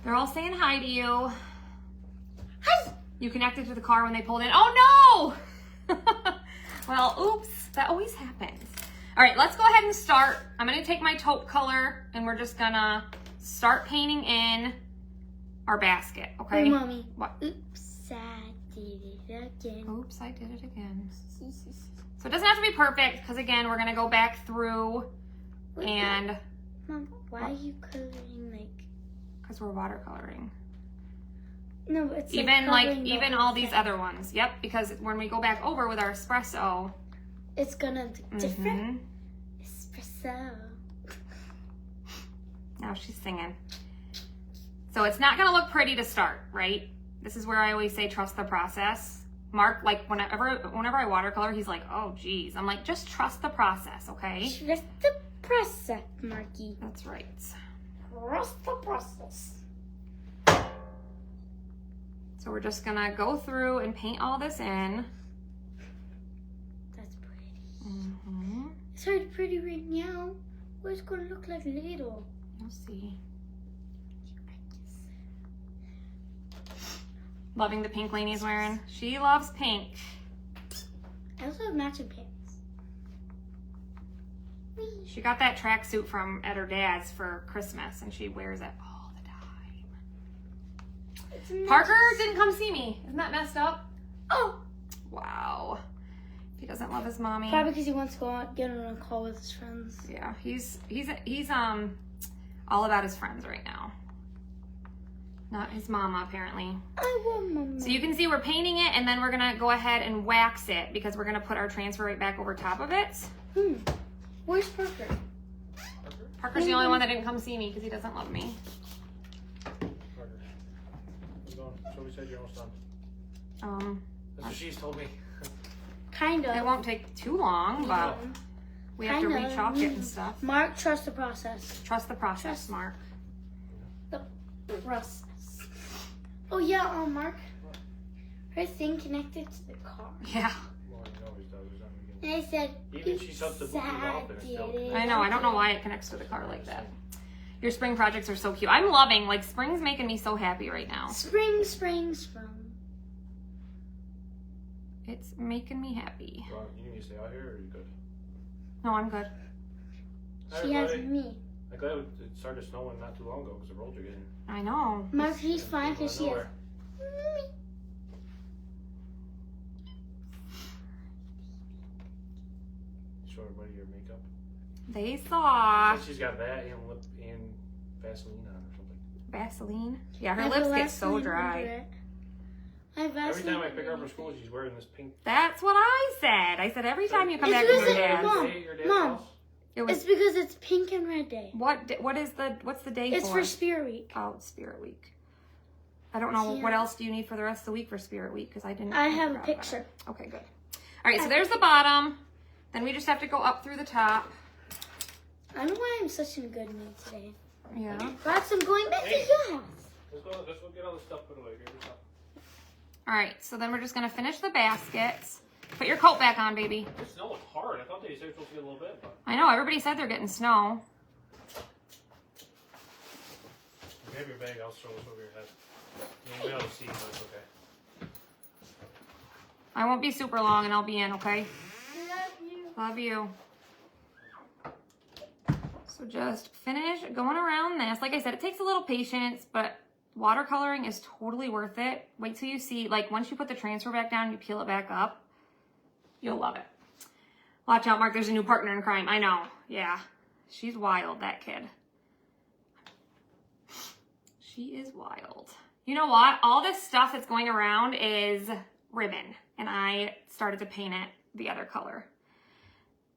They're all saying hi to you. Hi. You connected to the car when they pulled in. Oh no! Well, oops. That always happens. All right, let's go ahead and start. I'm gonna take my taupe color and we're just gonna start painting in our basket, okay? Hey, Mommy. What? Oops, I did it again. Oops, I did it again. So it doesn't have to be perfect because again, we're gonna go back through and... Mom, why are you coloring like... Because we're watercoloring. No, but it's Even coloring the even whole all these thing. other ones. Yep, because when we go back over with our espresso... It's gonna look different. Espresso. Now she's singing. So it's not gonna look pretty to start, right? This is where I always say trust the process. Mark, like whenever I watercolor, he's like, oh geez. I'm like, just trust the process, okay? Trust the process, Marky. That's right. Trust the process. So we're just gonna go through and paint all this in. That's pretty. Mm-hmm. It's already pretty right now. What's it gonna look like later? You'll see. Loving the pink Lainey's wearing. She loves pink. I also have matching pants. She got that tracksuit at her dad's for Christmas, and she wears it all the time. Parker didn't come see me. Isn't that messed up? Oh! Wow. He doesn't love his mommy. Probably because he wants to go out, get on a call with his friends. Yeah, he's all about his friends right now. Not his mama, apparently. I want mama. So you can see we're painting it, and then we're gonna go ahead and wax it because we're gonna put our transfer right back over top of it. Where's Parker? Parker's the only one that didn't come see me because he doesn't love me. Parker, you going? So we said you're almost done. That's what she's told me. Kind of. It won't take too long, but we have to Kind of. re-chalk it and stuff. Mark, trust the process. Trust the process, Mark. The process. Oh yeah, Mark. Her thing connected to the car. Yeah. Well, he always does. And I said, Even she shuts the Bluetooth off and it's still. I know. I don't know why it connects to the car like that. Your spring projects are so cute. I'm loving, like, spring's making me so happy right now. Spring, spring, spring. It's making me happy. Well, you need me to stay out here or are you good? No, I'm good. She has me. I'm glad it started snowing not too long ago because the roads are getting. I know. Mark, she's fine because she has nowhere. me. Show everybody your makeup. They saw. She's got that and lip and Vaseline on or something. Vaseline? Yeah, her I have lips the get so Vaseline dry. under it. I have Every Vaseline time I pick under her up from it. school, she's wearing this pink. That's what I said. I said every time you come It's back from because your it- dad's. Mom, Your dad's Mom. house? It was It's because it's pink and red day. what's the day It's for? for Spirit Week. Oh, it's Spirit Week. I don't know Yeah. what else do you need for the rest of the week for Spirit Week because I didn't. I have a forgot about picture. it. Okay, good. All right, so there's the bottom. Then we just have to go up through the top. I don't know why I'm such in a good mood today. Yeah. Perhaps I'm going back to your house. Let's go get all the stuff put away. Get your stuff. All right, so then we're just gonna finish the baskets. Put your coat back on, baby. This snow was hard. I thought they said it was supposed to get a little bit, but I know, everybody said they're getting snow. grab your bag. I'll throw this over your head. You won't be able to see, but it's okay. I won't be super long and I'll be in, okay? Love you. So just finish going around this. Like I said, it takes a little patience, but watercoloring is totally worth it. Wait till you see, like once you put the transfer back down, you peel it back up, you'll love it. Watch out, Mark, there's a new partner in crime. I know, yeah. She's wild, that kid. She is wild. You know what? All this stuff that's going around is ribbon, and I started to paint it the other color.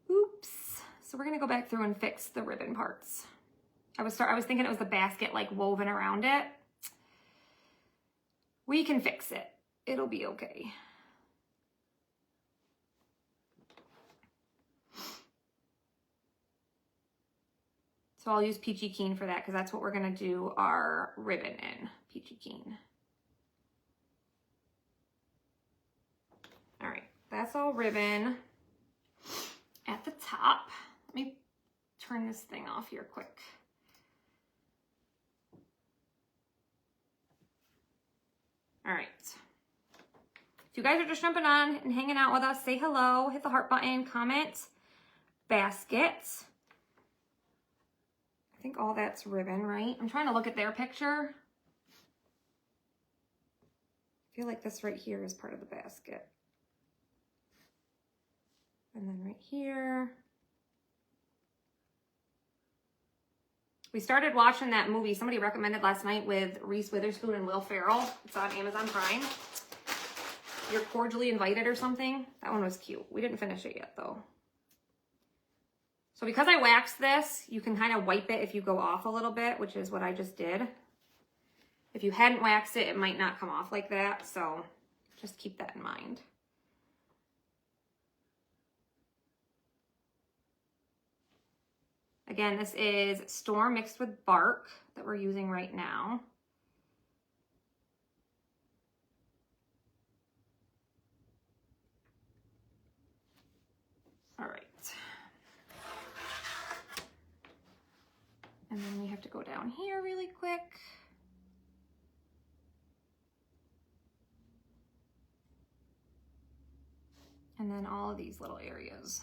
Oops. So we're gonna go back through and fix the ribbon parts. I was thinking it was the basket like woven around it. We can fix it. It'll be okay. So I'll use Peachy Keen for that because that's what we're gonna do our ribbon in, Peachy Keen. All right, that's all ribbon at the top. Let me turn this thing off here quick. All right. If you guys are just jumping on and hanging out with us, say hello, hit the heart button, comment, basket. I think all that's ribbon, right? I'm trying to look at their picture. I feel like this right here is part of the basket. And then right here. We started watching that movie somebody recommended last night with Reese Witherspoon and Will Ferrell. It's on Amazon Prime. You're Cordially Invited or something. That one was cute. We didn't finish it yet though. So because I waxed this, you can kind of wipe it if you go off a little bit, which is what I just did. If you hadn't waxed it, it might not come off like that. So just keep that in mind. Again, this is Storm mixed with bark that we're using right now. All right. And then we have to go down here really quick. And then all of these little areas.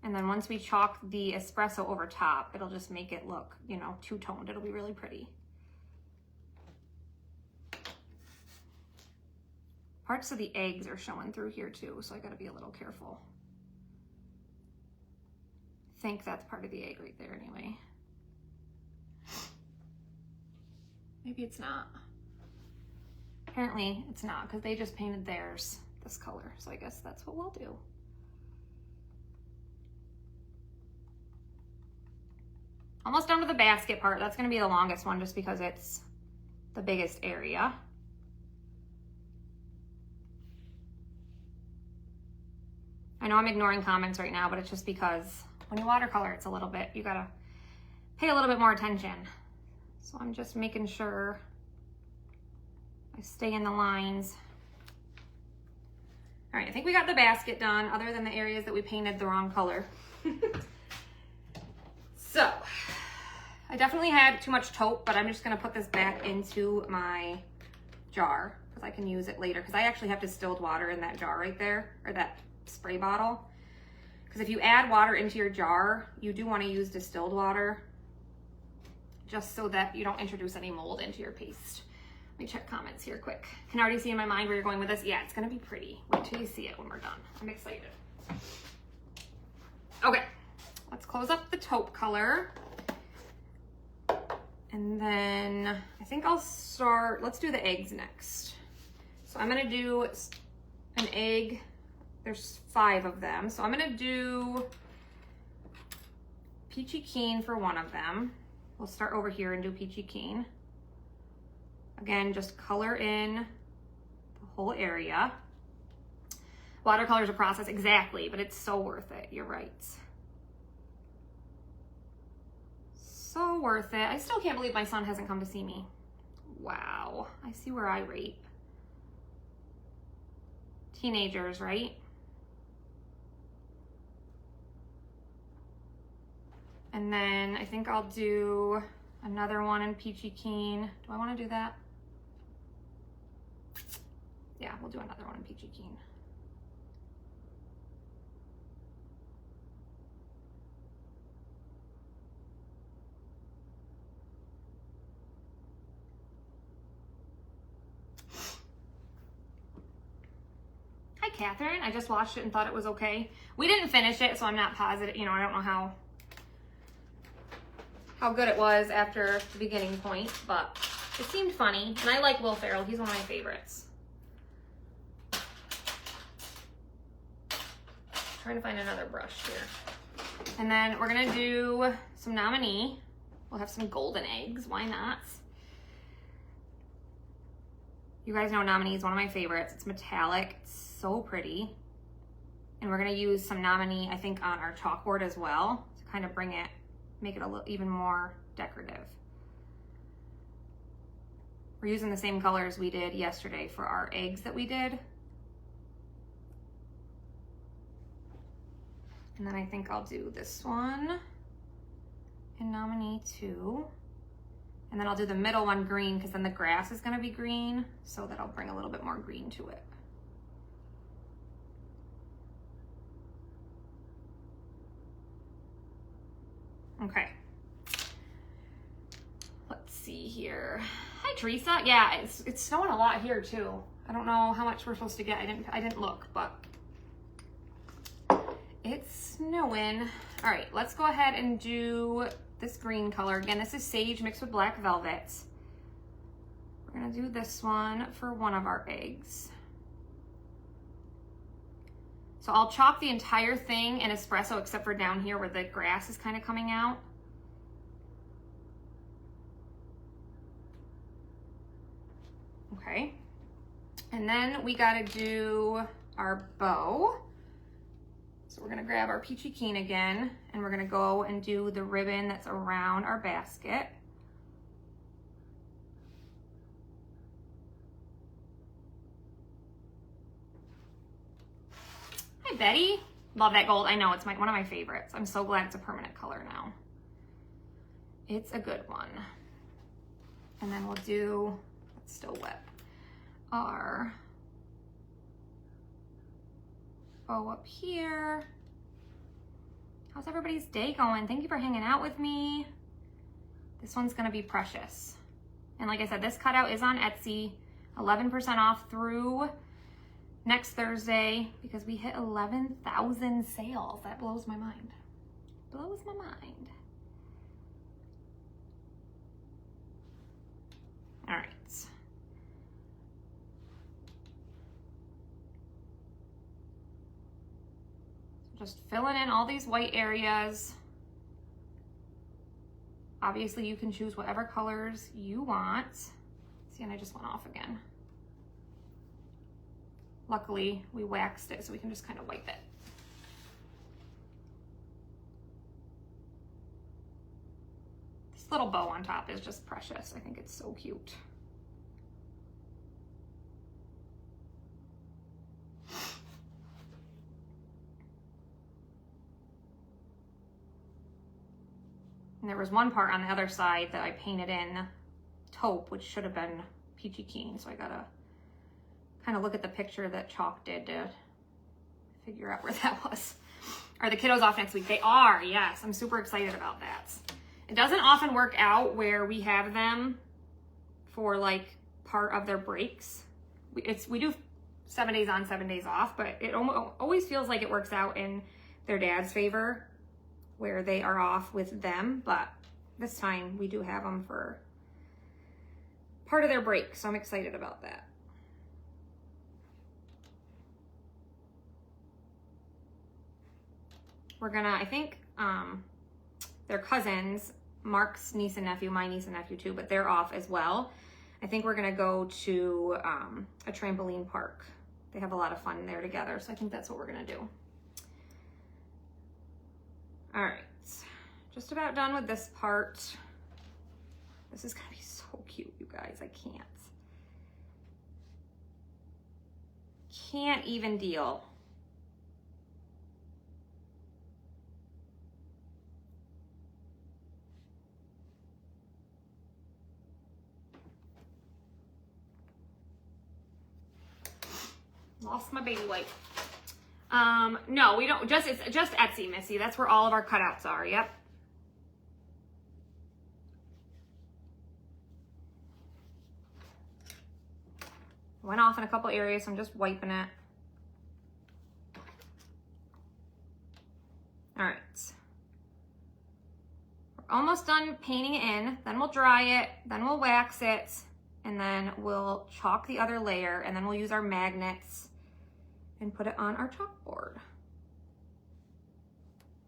And then once we chalk the espresso over top, it'll just make it look, you know, two-toned. It'll be really pretty. Parts of the eggs are showing through here too, so I gotta be a little careful. I think that's part of the egg right there anyway. Maybe it's not. Apparently it's not, because they just painted theirs this color, so I guess that's what we'll do. Almost done with the basket part. That's gonna be the longest one just because it's the biggest area. I know I'm ignoring comments right now, but it's just because when you watercolor, it's a little bit, you gotta pay a little bit more attention. So I'm just making sure I stay in the lines. All right, I think we got the basket done other than the areas that we painted the wrong color. So I definitely had too much taupe, but I'm just gonna put this back into my jar because I can use it later because I actually have distilled water in that jar right there, or that spray bottle. Because if you add water into your jar, you do want to use distilled water just so that you don't introduce any mold into your paste. Let me check comments here quick. Can already see in my mind where you're going with this. Yeah, it's gonna be pretty. Wait till you see it when we're done. I'm excited. Okay, let's close up the taupe color. And then I think I'll start, let's do the eggs next. So I'm gonna do an egg. There's 5 of them. So I'm gonna do Peachy Keen for one of them. We'll start over here and do Peachy Keen. Again, just color in the whole area. Watercolor is a process, exactly, but it's so worth it. You're right. So worth it. I still can't believe my son hasn't come to see me. Wow. I see where I rate. Teenagers, right? And then I think I'll do another one in Peachy Keen. Do I want to do that? Yeah, we'll do another one in Peachy Keen. Hi, Catherine. I just watched it and thought it was okay. We didn't finish it, so I'm not positive. You know, I don't know how good it was after the beginning point, but it seemed funny. And I like Will Ferrell. He's one of my favorites. Trying to find another brush here. And then we're gonna do some nominee. We'll have some golden eggs, why not? You guys know nominee is one of my favorites. It's metallic, it's so pretty. And we're gonna use some nominee, I think, on our chalkboard as well to kind of bring it, make it a little even more decorative. We're using the same colors we did yesterday for our eggs that we did. And then I think I'll do this one in nominee 2. And then I'll do the middle one green because then the grass is gonna be green, so that'll bring a little bit more green to it. Okay. Let's see here. Hi, Teresa. Yeah, it's snowing a lot here too. I don't know how much we're supposed to get. I didn't look, but it's snowing. All right, let's go ahead and do this green color. Again, this is sage mixed with black velvet. We're gonna do this one for one of our eggs. So I'll chalk the entire thing in espresso except for down here where the grass is kind of coming out. Okay. And then we gotta do our bow. So we're gonna grab our Peachy Keen again, and we're gonna go and do the ribbon that's around our basket. Hi, Betty. Love that gold. I know, it's one of my favorites. I'm so glad it's a permanent color now. It's a good one. And then we'll do, it's still wet, our bow up here. How's everybody's day going? Thank you for hanging out with me. This one's gonna be precious. And like I said, this cutout is on Etsy, 11% off through next Thursday because we hit 11,000 sales. That blows my mind. Blows my mind. All right. Just filling in all these white areas. Obviously you can choose whatever colors you want. See, and I just went off again. Luckily, we waxed it so we can just kind of wipe it. This little bow on top is just precious. I think it's so cute. And there was one part on the other side that I painted in taupe, which should have been Peachy Keen. So I gotta kind of look at the picture that Chalk did to figure out where that was. Are the kiddos off next week? They are, yes. I'm super excited about that. It doesn't often work out where we have them for like part of their breaks. We do 7 days on, 7 days off, but it always feels like it works out in their dad's favor where they are off with them, but this time we do have them for part of their break, so I'm excited about that. We're gonna, I think, they're cousins, Mark's niece and nephew, my niece and nephew too, but they're off as well. I think we're gonna go to a trampoline park. They have a lot of fun there together, so I think that's what we're gonna do. All right, just about done with this part. This is gonna be so cute, you guys, I can't even deal. Lost my baby wipe. No, we don't, it's just Etsy, Missy. That's where all of our cutouts are, yep. Went off in a couple areas, so I'm just wiping it. All right. We're almost done painting it in, then we'll dry it, then we'll wax it, and then we'll chalk the other layer, and then we'll use our magnets and put it on our chalkboard.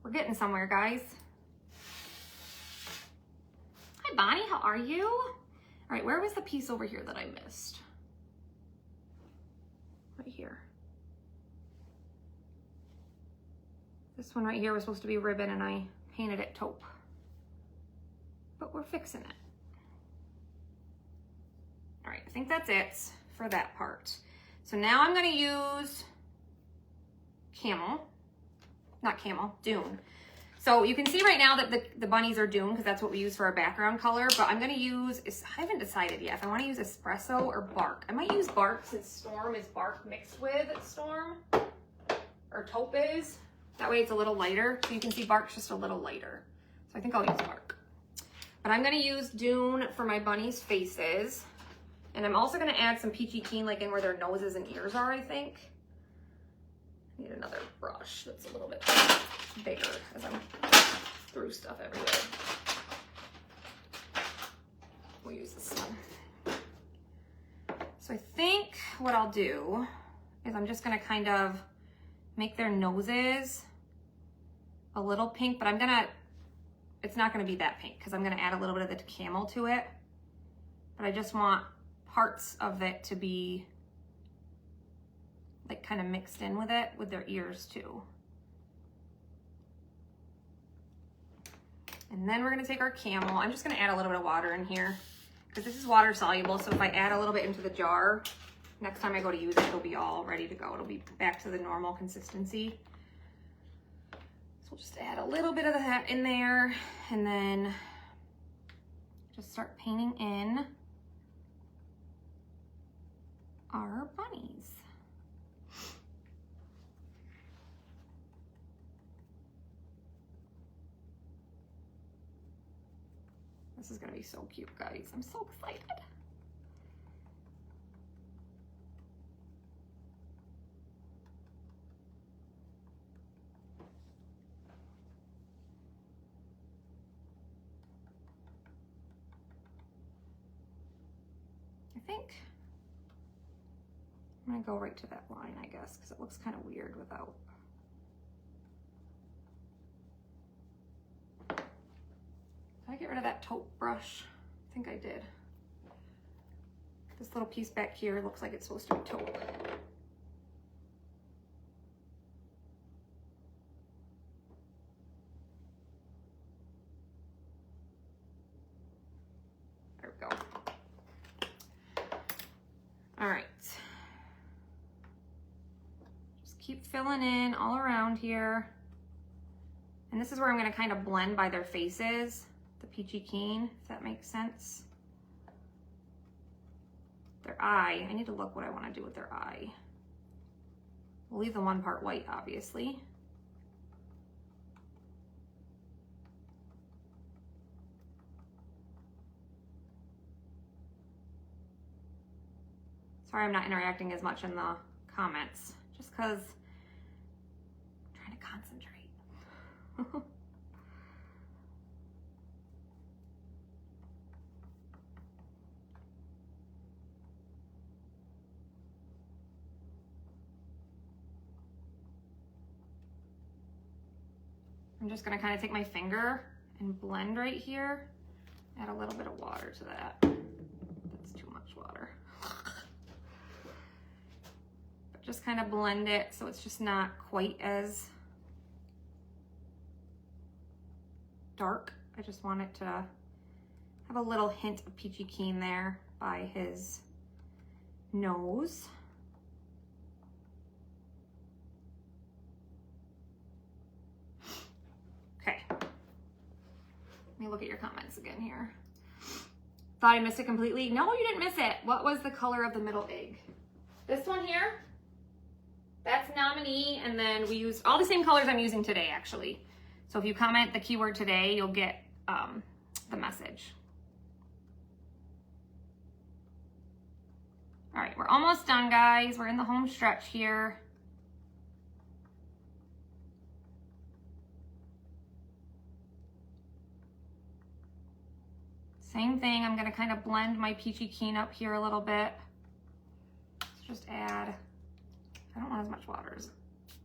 We're getting somewhere, guys. Hi, Bonnie, how are you? All right, where was the piece over here that I missed? Right here. This one right here was supposed to be ribbon and I painted it taupe. But we're fixing it. All right, I think that's it for that part. So now I'm gonna use Dune. So you can see right now that the bunnies are Dune because that's what we use for our background color, but I'm gonna use, I haven't decided yet if I wanna use espresso or bark. I might use bark since Storm is bark mixed with Storm, or taupe is. That way it's a little lighter, so you can see bark's just a little lighter. So I think I'll use bark. But I'm gonna use Dune for my bunnies' faces. And I'm also gonna add some peachy keen like in where their noses and ears are, I think. I need another brush that's a little bit bigger as I'm through stuff everywhere. We'll use this one. So I think what I'll do is I'm just gonna kind of make their noses a little pink, but it's not gonna be that pink because I'm gonna add a little bit of the camel to it. But I just want parts of it to be like kind of mixed in with it, with their ears too. And then we're gonna take our camel. I'm just gonna add a little bit of water in here because this is water soluble. So if I add a little bit into the jar, next time I go to use it, it'll be all ready to go. It'll be back to the normal consistency. So we'll just add a little bit of that in there and then just start painting in our bunnies. This is gonna be so cute, guys. I'm so excited. I think I'm gonna go right to that line, I guess, because it looks kind of weird without. Did I get rid of that taupe brush? I think I did. This little piece back here looks like it's supposed to be taupe. There we go. All right. Just keep filling in all around here. And this is where I'm gonna kind of blend by their faces, the peachy keen, if that makes sense. Their eye, I need to look what I wanna do with their eye. We'll leave the one part white, obviously. Sorry I'm not interacting as much in the comments, just because I'm trying to concentrate. I'm just gonna kind of take my finger and blend right here, add a little bit of water to that. That's too much water. But just kind of blend it so it's just not quite as dark. I just want it to have a little hint of peachy keen there by his nose. Okay. Let me look at your comments again here. Thought I missed it completely. No, you didn't miss it. What was the color of the middle egg? This one here, that's nominee, and then we used all the same colors I'm using today, actually. So if you comment the keyword today, you'll get the message. All right, we're almost done, guys. We're in the home stretch here. Same thing, I'm gonna kind of blend my peachy keen up here a little bit. Let's just add, I don't want as much water as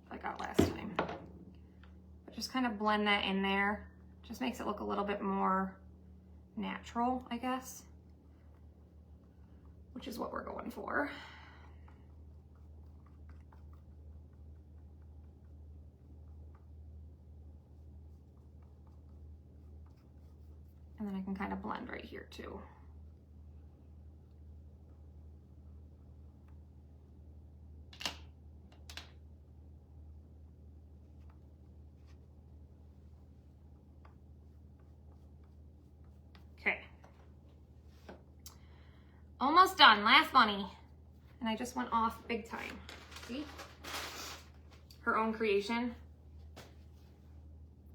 I got last time. But just kind of blend that in there. Just makes it look a little bit more natural, I guess. Which is what we're going for. And then I can kind of blend right here too. Okay. Almost done, last bunny. And I just went off big time. See? Her own creation.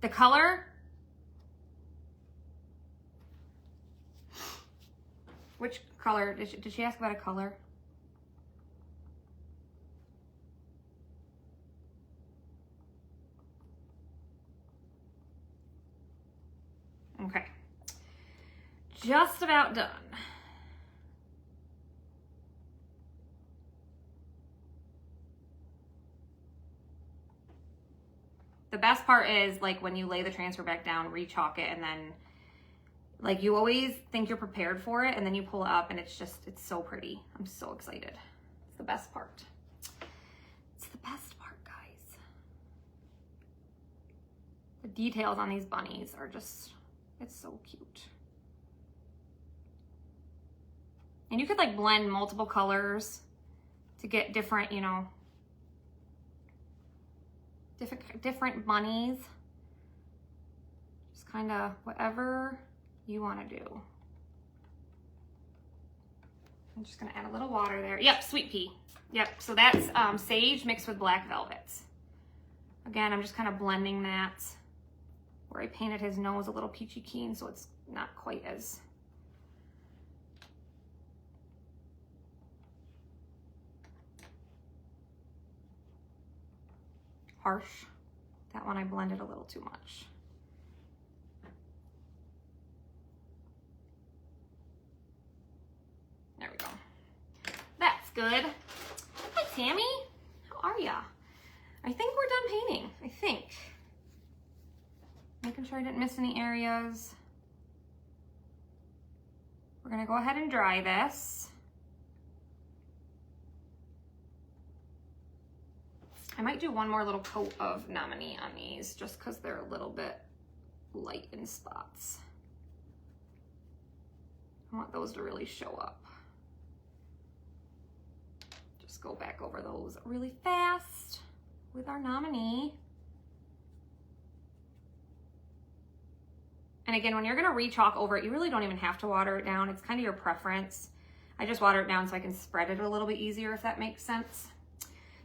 The color. Which color? Did she ask about a color? Okay. Just about done. The best part is like when you lay the transfer back down, re-chalk it, and then like you always think you're prepared for it and then you pull it up and it's so pretty. I'm so excited. It's the best part. It's the best part, guys. The details on these bunnies are just, it's so cute. And you could like blend multiple colors to get different, you know, different bunnies. Just kind of whatever you want to do. I'm just gonna add a little water there. Yep, sweet pea. Yep, so that's sage mixed with black velvet. Again, I'm just kind of blending that where I painted his nose a little peachy keen so it's not quite as harsh. That one I blended a little too much. There we go. That's good. Hi, Tammy. How are ya? I think we're done painting. I think. Making sure I didn't miss any areas. We're gonna go ahead and dry this. I might do one more little coat of nominee on these just because they're a little bit light in spots. I want those to really show up. Just go back over those really fast with our nominee. And again, when you're gonna re-chalk over it, you really don't even have to water it down. It's kind of your preference. I just water it down so I can spread it a little bit easier, if that makes sense.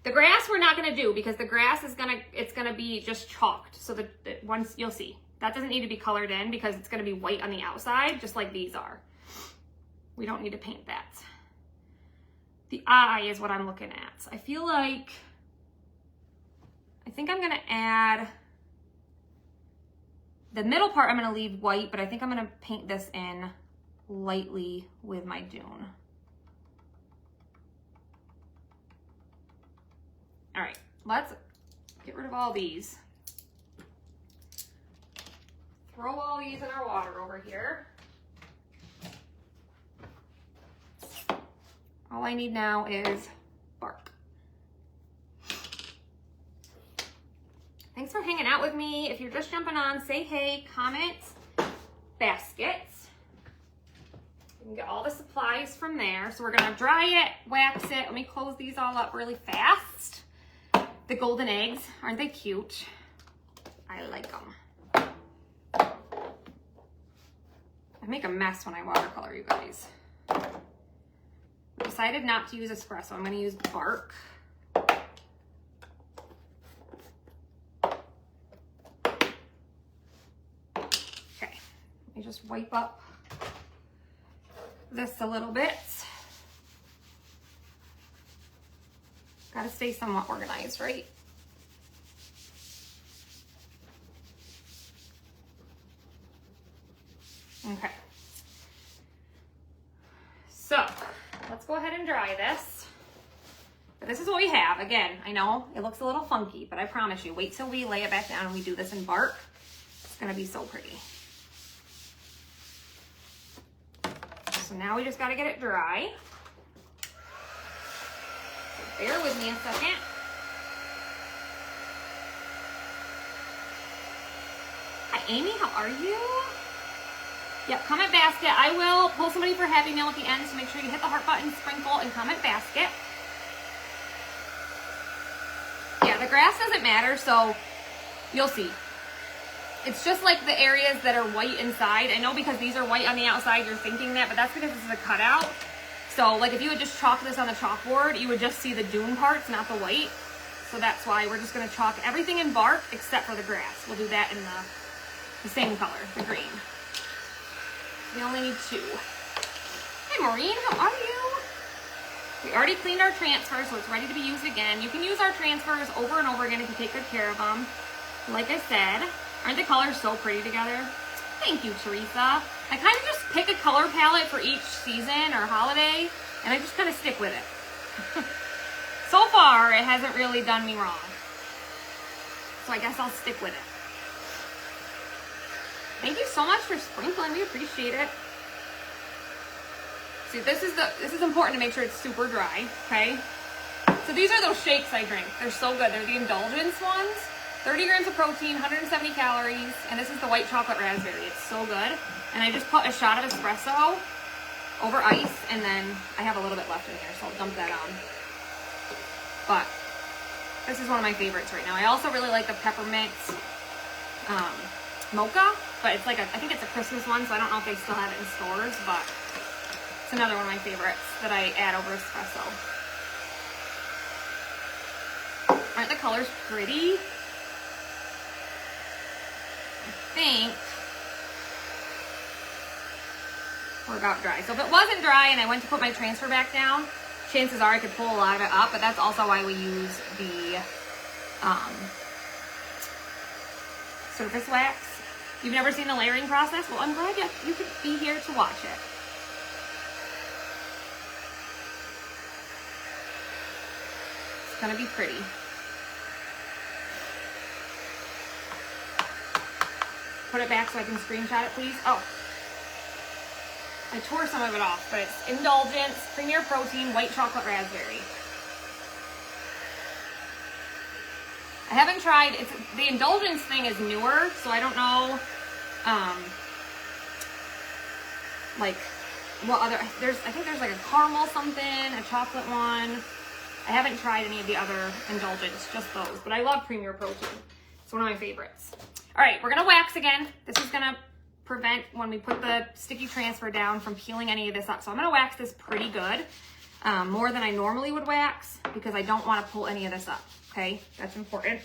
The grass we're not gonna do because the grass is gonna be just chalked. So that once you'll see, that doesn't need to be colored in because it's gonna be white on the outside, just like these are. We don't need to paint that. The eye is what I'm looking at. I feel like, I think I'm gonna add, the middle part I'm gonna leave white, but I think I'm gonna paint this in lightly with my Dune. All right, let's get rid of all these. Throw all these in our water over here. I need now is bark. Thanks for hanging out with me. If you're just jumping on, say hey, comment, baskets. You can get all the supplies from there. So we're gonna dry it, wax it. Let me close these all up really fast. The golden eggs, aren't they cute? I like them. I make a mess when I watercolor, you guys. I decided not to use espresso. I'm gonna use bark. Okay, let me just wipe up this a little bit. Gotta stay somewhat organized, right? Okay. So, let's go ahead and dry this. But this is what we have. Again, I know it looks a little funky, but I promise you, wait till we lay it back down and we do this in bark. It's gonna be so pretty. So now we just gotta get it dry. So bear with me a second. Hi, Amy, how are you? Yep, comment basket. I will pull somebody for Happy Meal at the end, so make sure you hit the heart button, sprinkle, and comment basket. Yeah, the grass doesn't matter, so you'll see. It's just like the areas that are white inside. I know because these are white on the outside, you're thinking that, but that's because this is a cutout. So like if you would just chalk this on the chalkboard, you would just see the dune parts, not the white. So that's why we're just gonna chalk everything in bark except for the grass. We'll do that in the same color, the green. We only need 2. Hi Maureen, how are you? We already cleaned our transfer, so it's ready to be used again. You can use our transfers over and over again if you take good care of them. Like I said, aren't the colors so pretty together? Thank you, Teresa. I kind of just pick a color palette for each season or holiday, and I just kind of stick with it. So far, it hasn't really done me wrong. So I guess I'll stick with it. Thank you so much for sprinkling. We appreciate it. See, this is important to make sure it's super dry, okay? So these are those shakes I drink. They're so good. They're the indulgence ones. 30 grams of protein, 170 calories, and this is the white chocolate raspberry. It's so good. And I just put a shot of espresso over ice, and then I have a little bit left in here, so I'll dump that on. But this is one of my favorites right now. I also really like the peppermint mocha, but it's like I think it's a Christmas one, so I don't know if they still have it in stores, but it's another one of my favorites that I add over espresso. Aren't the colors pretty? I think we're about dry. So if it wasn't dry and I went to put my transfer back down, chances are I could pull a lot of it up, but that's also why we use the surface wax. You've never seen the layering process? Well, I'm glad you could be here to watch it. It's gonna be pretty. Put it back so I can screenshot it, please. Oh, I tore some of it off, but it's Indulgence, Premier Protein, White Chocolate Raspberry. I haven't tried, the Indulgence thing is newer, so I don't know, like, what other, I think there's like a caramel something, a chocolate one. I haven't tried any of the other Indulgence, just those, but I love Premier Protein. It's one of my favorites. All right, we're gonna wax again. This is gonna prevent when we put the sticky transfer down from peeling any of this up. So I'm gonna wax this pretty good, more than I normally would wax, because I don't wanna pull any of this up, okay? That's important.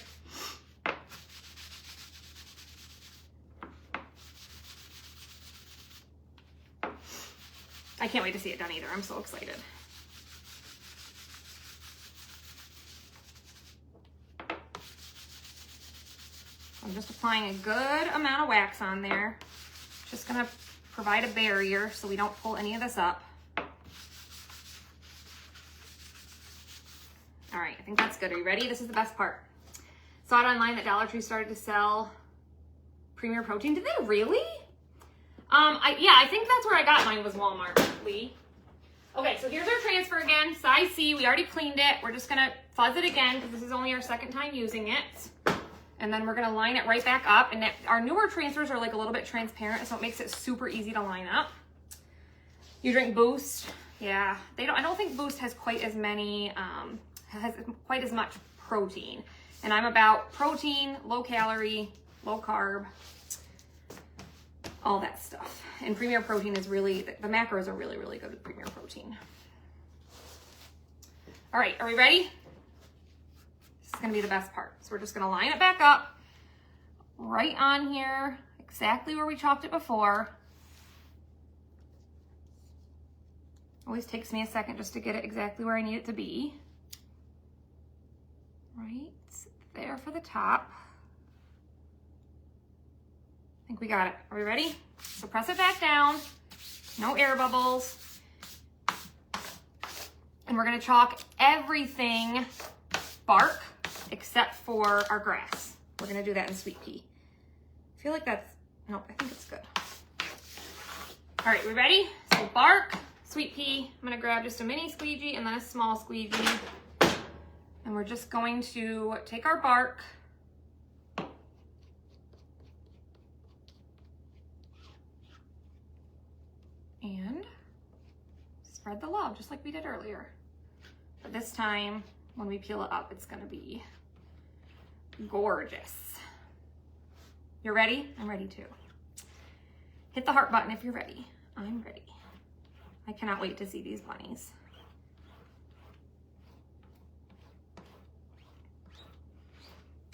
I can't wait to see it done either. I'm so excited. I'm just applying a good amount of wax on there. Just gonna provide a barrier so we don't pull any of this up. All right, I think that's good. Are you ready? This is the best part. Saw it online that Dollar Tree started to sell Premier Protein. Did they really? Yeah, I think that's where I got mine, was Walmart, Lee. Okay, so here's our transfer again, size C. We already cleaned it. We're just gonna fuzz it again because this is only our second time using it. And then we're gonna line it right back up. And our newer transfers are like a little bit transparent, so it makes it super easy to line up. You drink Boost? Yeah, I don't think Boost has quite as many, has quite as much protein. And I'm about protein, low calorie, low carb, all that stuff. And Premier Protein is really, the macros are really, really good with Premier Protein. All right, are we ready? This is gonna be the best part. So we're just gonna line it back up, right on here, exactly where we chalked it before. Always takes me a second just to get it exactly where I need it to be. Right there for the top. I think we got it. Are we ready? So press it back down. No air bubbles. And we're gonna chalk everything bark except for our grass. We're gonna do that in sweet pea. I feel like that's, nope, I think it's good. All right, we ready? So bark, sweet pea. I'm gonna grab just a mini squeegee and then a small squeegee. And we're just going to take our bark and spread the love just like we did earlier. But this time, when we peel it up, it's gonna be gorgeous. You're ready? I'm ready too. Hit the heart button if you're ready. I'm ready. I cannot wait to see these bunnies.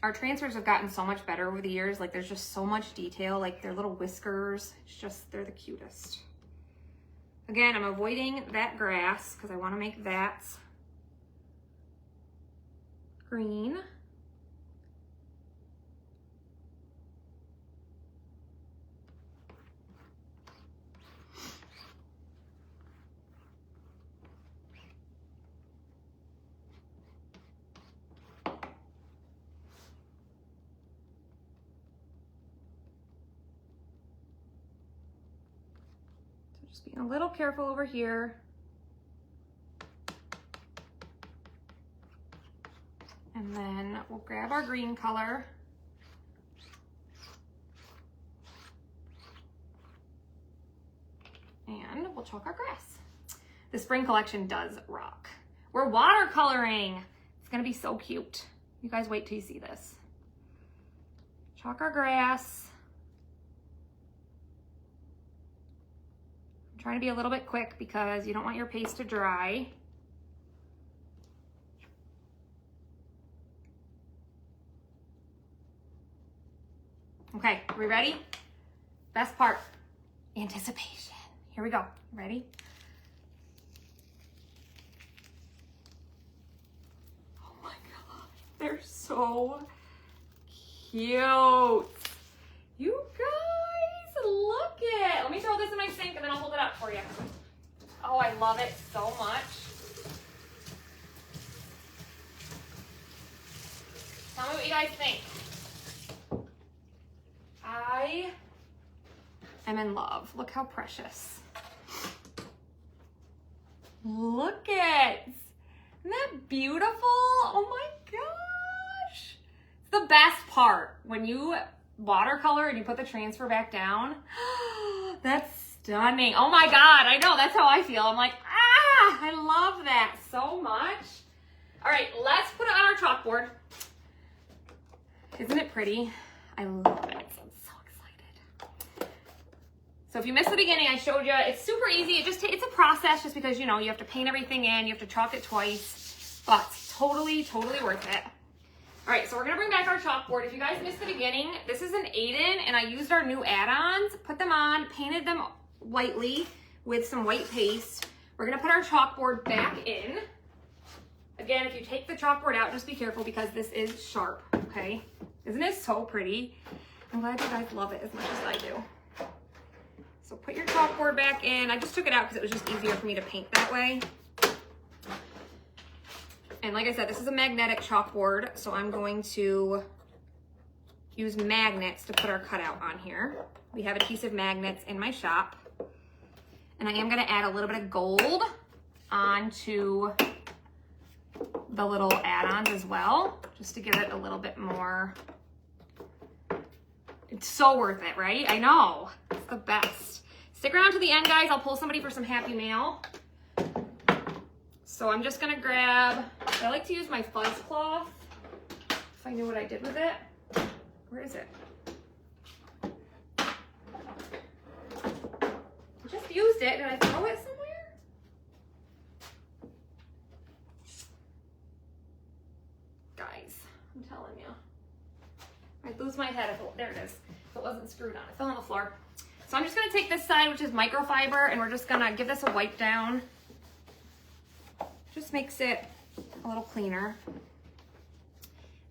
Our transfers have gotten so much better over the years. Like there's just so much detail, like their little whiskers. It's just, they're the cutest. Again, I'm avoiding that grass because I want to make that green. Just being a little careful over here. And then we'll grab our green color. And we'll chalk our grass. The spring collection does rock. We're watercoloring. It's gonna be so cute. You guys wait till you see this. Chalk our grass. I'm trying to be a little bit quick because you don't want your paste to dry. Okay, are we ready? Best part, anticipation. Here we go. Ready? Oh my God, they're so cute. You guys, look it. Let me throw this in my sink and then I'll hold it up for you. Oh, I love it so much. Tell me what you guys think. I am in love. Look how precious. Look it. Isn't that beautiful? Oh my gosh. It's the best part. When you watercolor and you put the transfer back down. That's stunning. Oh my God. I know. That's how I feel. I'm like, ah, I love that so much. All right, let's put it on our chalkboard. Isn't it pretty? I love it. I'm so excited. So if you missed the beginning, I showed you, it's super easy. It's a process just because, you know, you have to paint everything in, you have to chalk it twice, but totally, totally worth it. All right, so we're gonna bring back our chalkboard. If you guys missed the beginning, this is an Aiden, and I used our new add-ons, put them on, painted them lightly with some white paste. We're gonna put our chalkboard back in. Again, if you take the chalkboard out, just be careful because this is sharp, okay? Isn't it so pretty? I'm glad you guys love it as much as I do. So put your chalkboard back in. I just took it out because it was just easier for me to paint that way. And like I said, this is a magnetic chalkboard, so I'm going to use magnets to put our cutout on here. We have adhesive magnets in my shop. And I am gonna add a little bit of gold onto the little add-ons as well, just to give it a little bit more. It's so worth it, right? I know, it's the best. Stick around to the end, guys. I'll pull somebody for some happy mail. So I'm just gonna grab, I like to use my fuzz cloth, if I knew what I did with it. Where is it? I just used it. Did I throw it somewhere? Guys, I'm telling you. I'd lose my head if it, there it is. If it wasn't screwed on. It fell on the floor. So I'm just gonna take this side, which is microfiber, and we're just gonna give this a wipe down. Just makes it a little cleaner.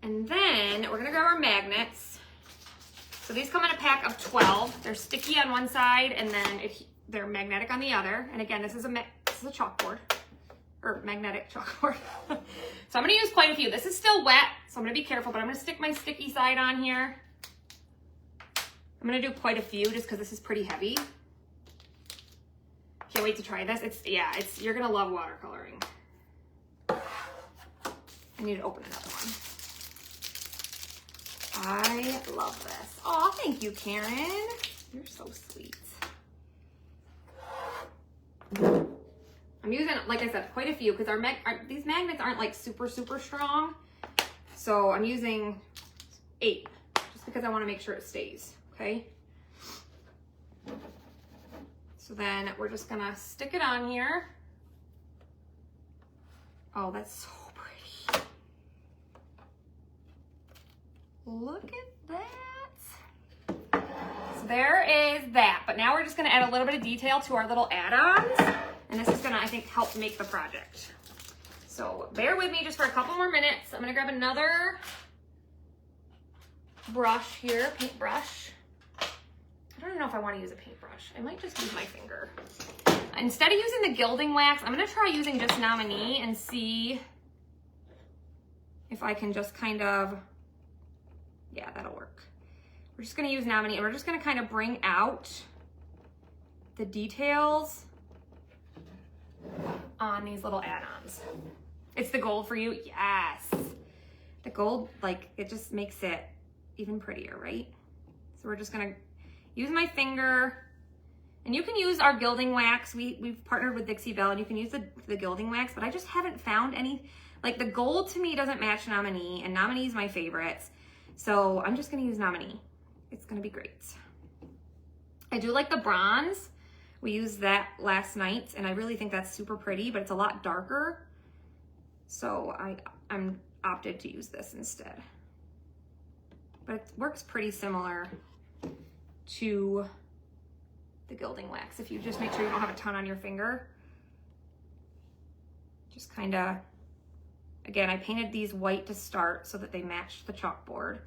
And then we're gonna grab our magnets. So these come in a pack of 12. They're sticky on one side, and then they're magnetic on the other. And again, this is a chalkboard, or magnetic chalkboard. So I'm gonna use quite a few. This is still wet, so I'm gonna be careful, but I'm gonna stick my sticky side on here. I'm gonna do quite a few just because this is pretty heavy. Can't wait to try this. You're gonna love watercoloring. I need to open another one. I love this. Oh, thank you, Karen. You're so sweet. I'm using, like I said, quite a few because these magnets aren't like super, super strong. So I'm using 8 just because I want to make sure it stays, okay? So then we're just gonna stick it on here. Oh, that's so pretty. Look at that. So there is that. But now we're just gonna add a little bit of detail to our little add-ons. And this is gonna, I think, help make the project. So bear with me just for a couple more minutes. I'm gonna grab another brush here, paintbrush. I don't even know if I want to use a paintbrush. I might just use my finger. Instead of using the gilding wax, I'm gonna try using just Nominee and see if I can just kind of, yeah, that'll work. We're just gonna use Nominee and we're just gonna kind of bring out the details on these little add-ons. It's the gold for you, yes. The gold, like, it just makes it even prettier, right? So we're just gonna use my finger, and you can use our gilding wax. We've partnered with Dixie Belle, and you can use the gilding wax, but I just haven't found any. Like, the gold to me doesn't match Nominee, and Nominee is my favorite. So I'm just gonna use Nominee. It's gonna be great. I do like the bronze. We used that last night, and I really think that's super pretty, but it's a lot darker. So I'm opted to use this instead. But it works pretty similar to the gilding wax. If you just make sure you don't have a ton on your finger. Just kind of, again, I painted these white to start so that they matched the chalkboard.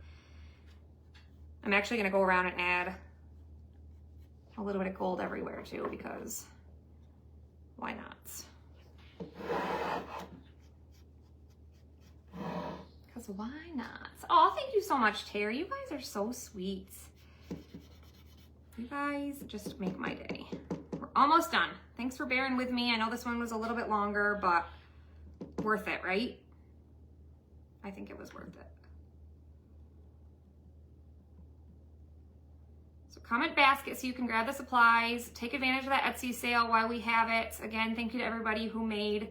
I'm actually gonna go around and add a little bit of gold everywhere too, because why not? Because why not? Oh, thank you so much, Terry. You guys are so sweet. You guys just make my day. We're almost done. Thanks for bearing with me. I know this one was a little bit longer, but worth it, right? I think it was worth it. So comment basket so you can grab the supplies. Take advantage of that Etsy sale while we have it. Again, thank you to everybody who made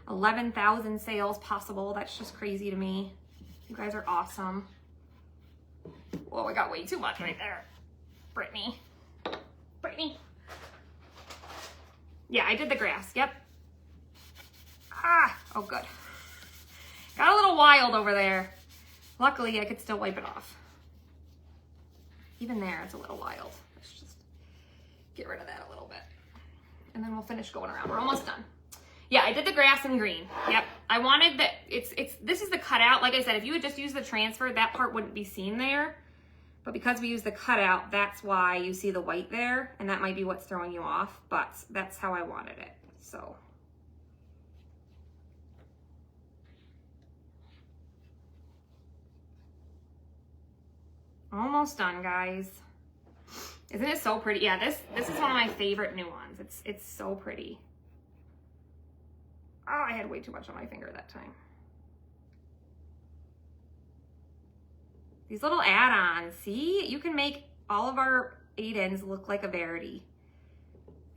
11,000 sales possible. That's just crazy to me. You guys are awesome. Whoa, I got way too much right there. Brittany. Yeah, I did the grass. Yep. Ah, oh good. Got a little wild over there. Luckily, I could still wipe it off. Even there, it's a little wild. Let's just get rid of that a little bit. And then we'll finish going around. We're almost done. Yeah, I did the grass in green. Yep. I wanted that, this is the cutout. Like I said, if you would just use the transfer, that part wouldn't be seen there. But because we use the cutout, that's why you see the white there. And that might be what's throwing you off, but that's how I wanted it. So. Almost done, guys. Isn't it so pretty? Yeah, this is one of my favorite new ones. It's so pretty. Oh, I had way too much on my finger that time. These little add-ons, see? You can make all of our Aidens look like a Verity.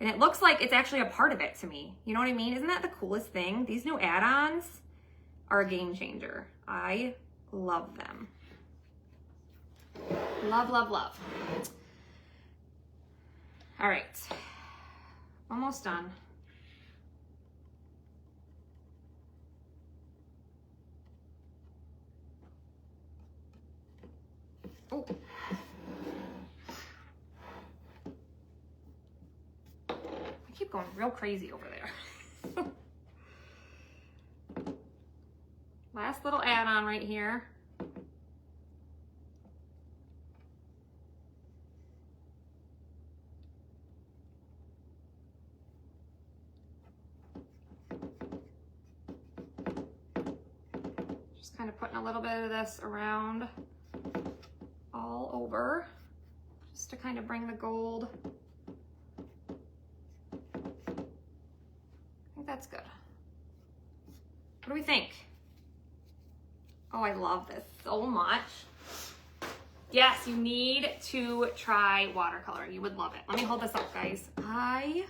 And it looks like it's actually a part of it to me. You know what I mean? Isn't that the coolest thing? These new add-ons are a game changer. I love them. Love, love, love. All right. Almost done. Oh. I keep going real crazy over there. Last little add-on right here. Just kind of putting a little bit of this around all over, just to kind of bring the gold. I think that's good. What do we think? Oh, I love this so much. Yes, you need to try watercolor. You would love it. Let me hold this up, guys. I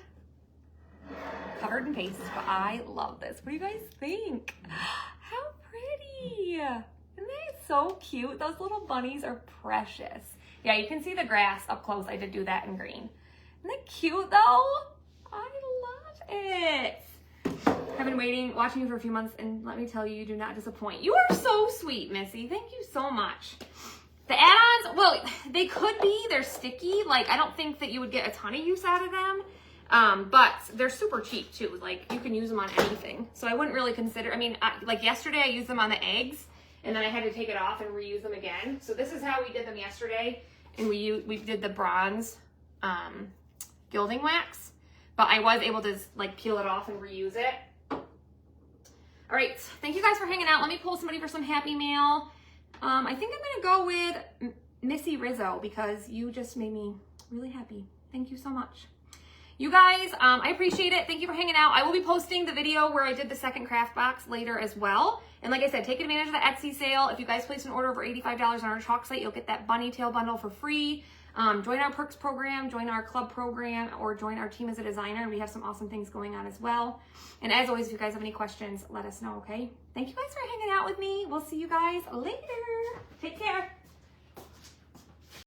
covered in paste, but I love this. What do you guys think? How pretty. Isn't that so cute? Those little bunnies are precious. Yeah, you can see the grass up close. I did do that in green. Isn't that cute though? I love it. I've been watching you for a few months, and let me tell you, you do not disappoint. You are so sweet, Missy. Thank you so much. The add-ons, well, they could be. They're sticky. Like, I don't think that you would get a ton of use out of them, but they're super cheap too. Like, you can use them on anything. So I wouldn't really consider, I mean, like yesterday I used them on the eggs, and then I had to take it off and reuse them again. So this is how we did them yesterday, and we did the bronze gilding wax, but I was able to like peel it off and reuse it. All right, thank you guys for hanging out. Let me pull somebody for some happy mail. I think I'm gonna go with Missy Rizzo because you just made me really happy. Thank you so much. You guys, I appreciate it. Thank you for hanging out. I will be posting the video where I did the second craft box later as well. And like I said, take advantage of the Etsy sale. If you guys place an order over $85 on our chalk site, you'll get that bunny tail bundle for free. Join our perks program, join our club program, or join our team as a designer. We have some awesome things going on as well. And as always, if you guys have any questions, let us know, okay? Thank you guys for hanging out with me. We'll see you guys later. Take care.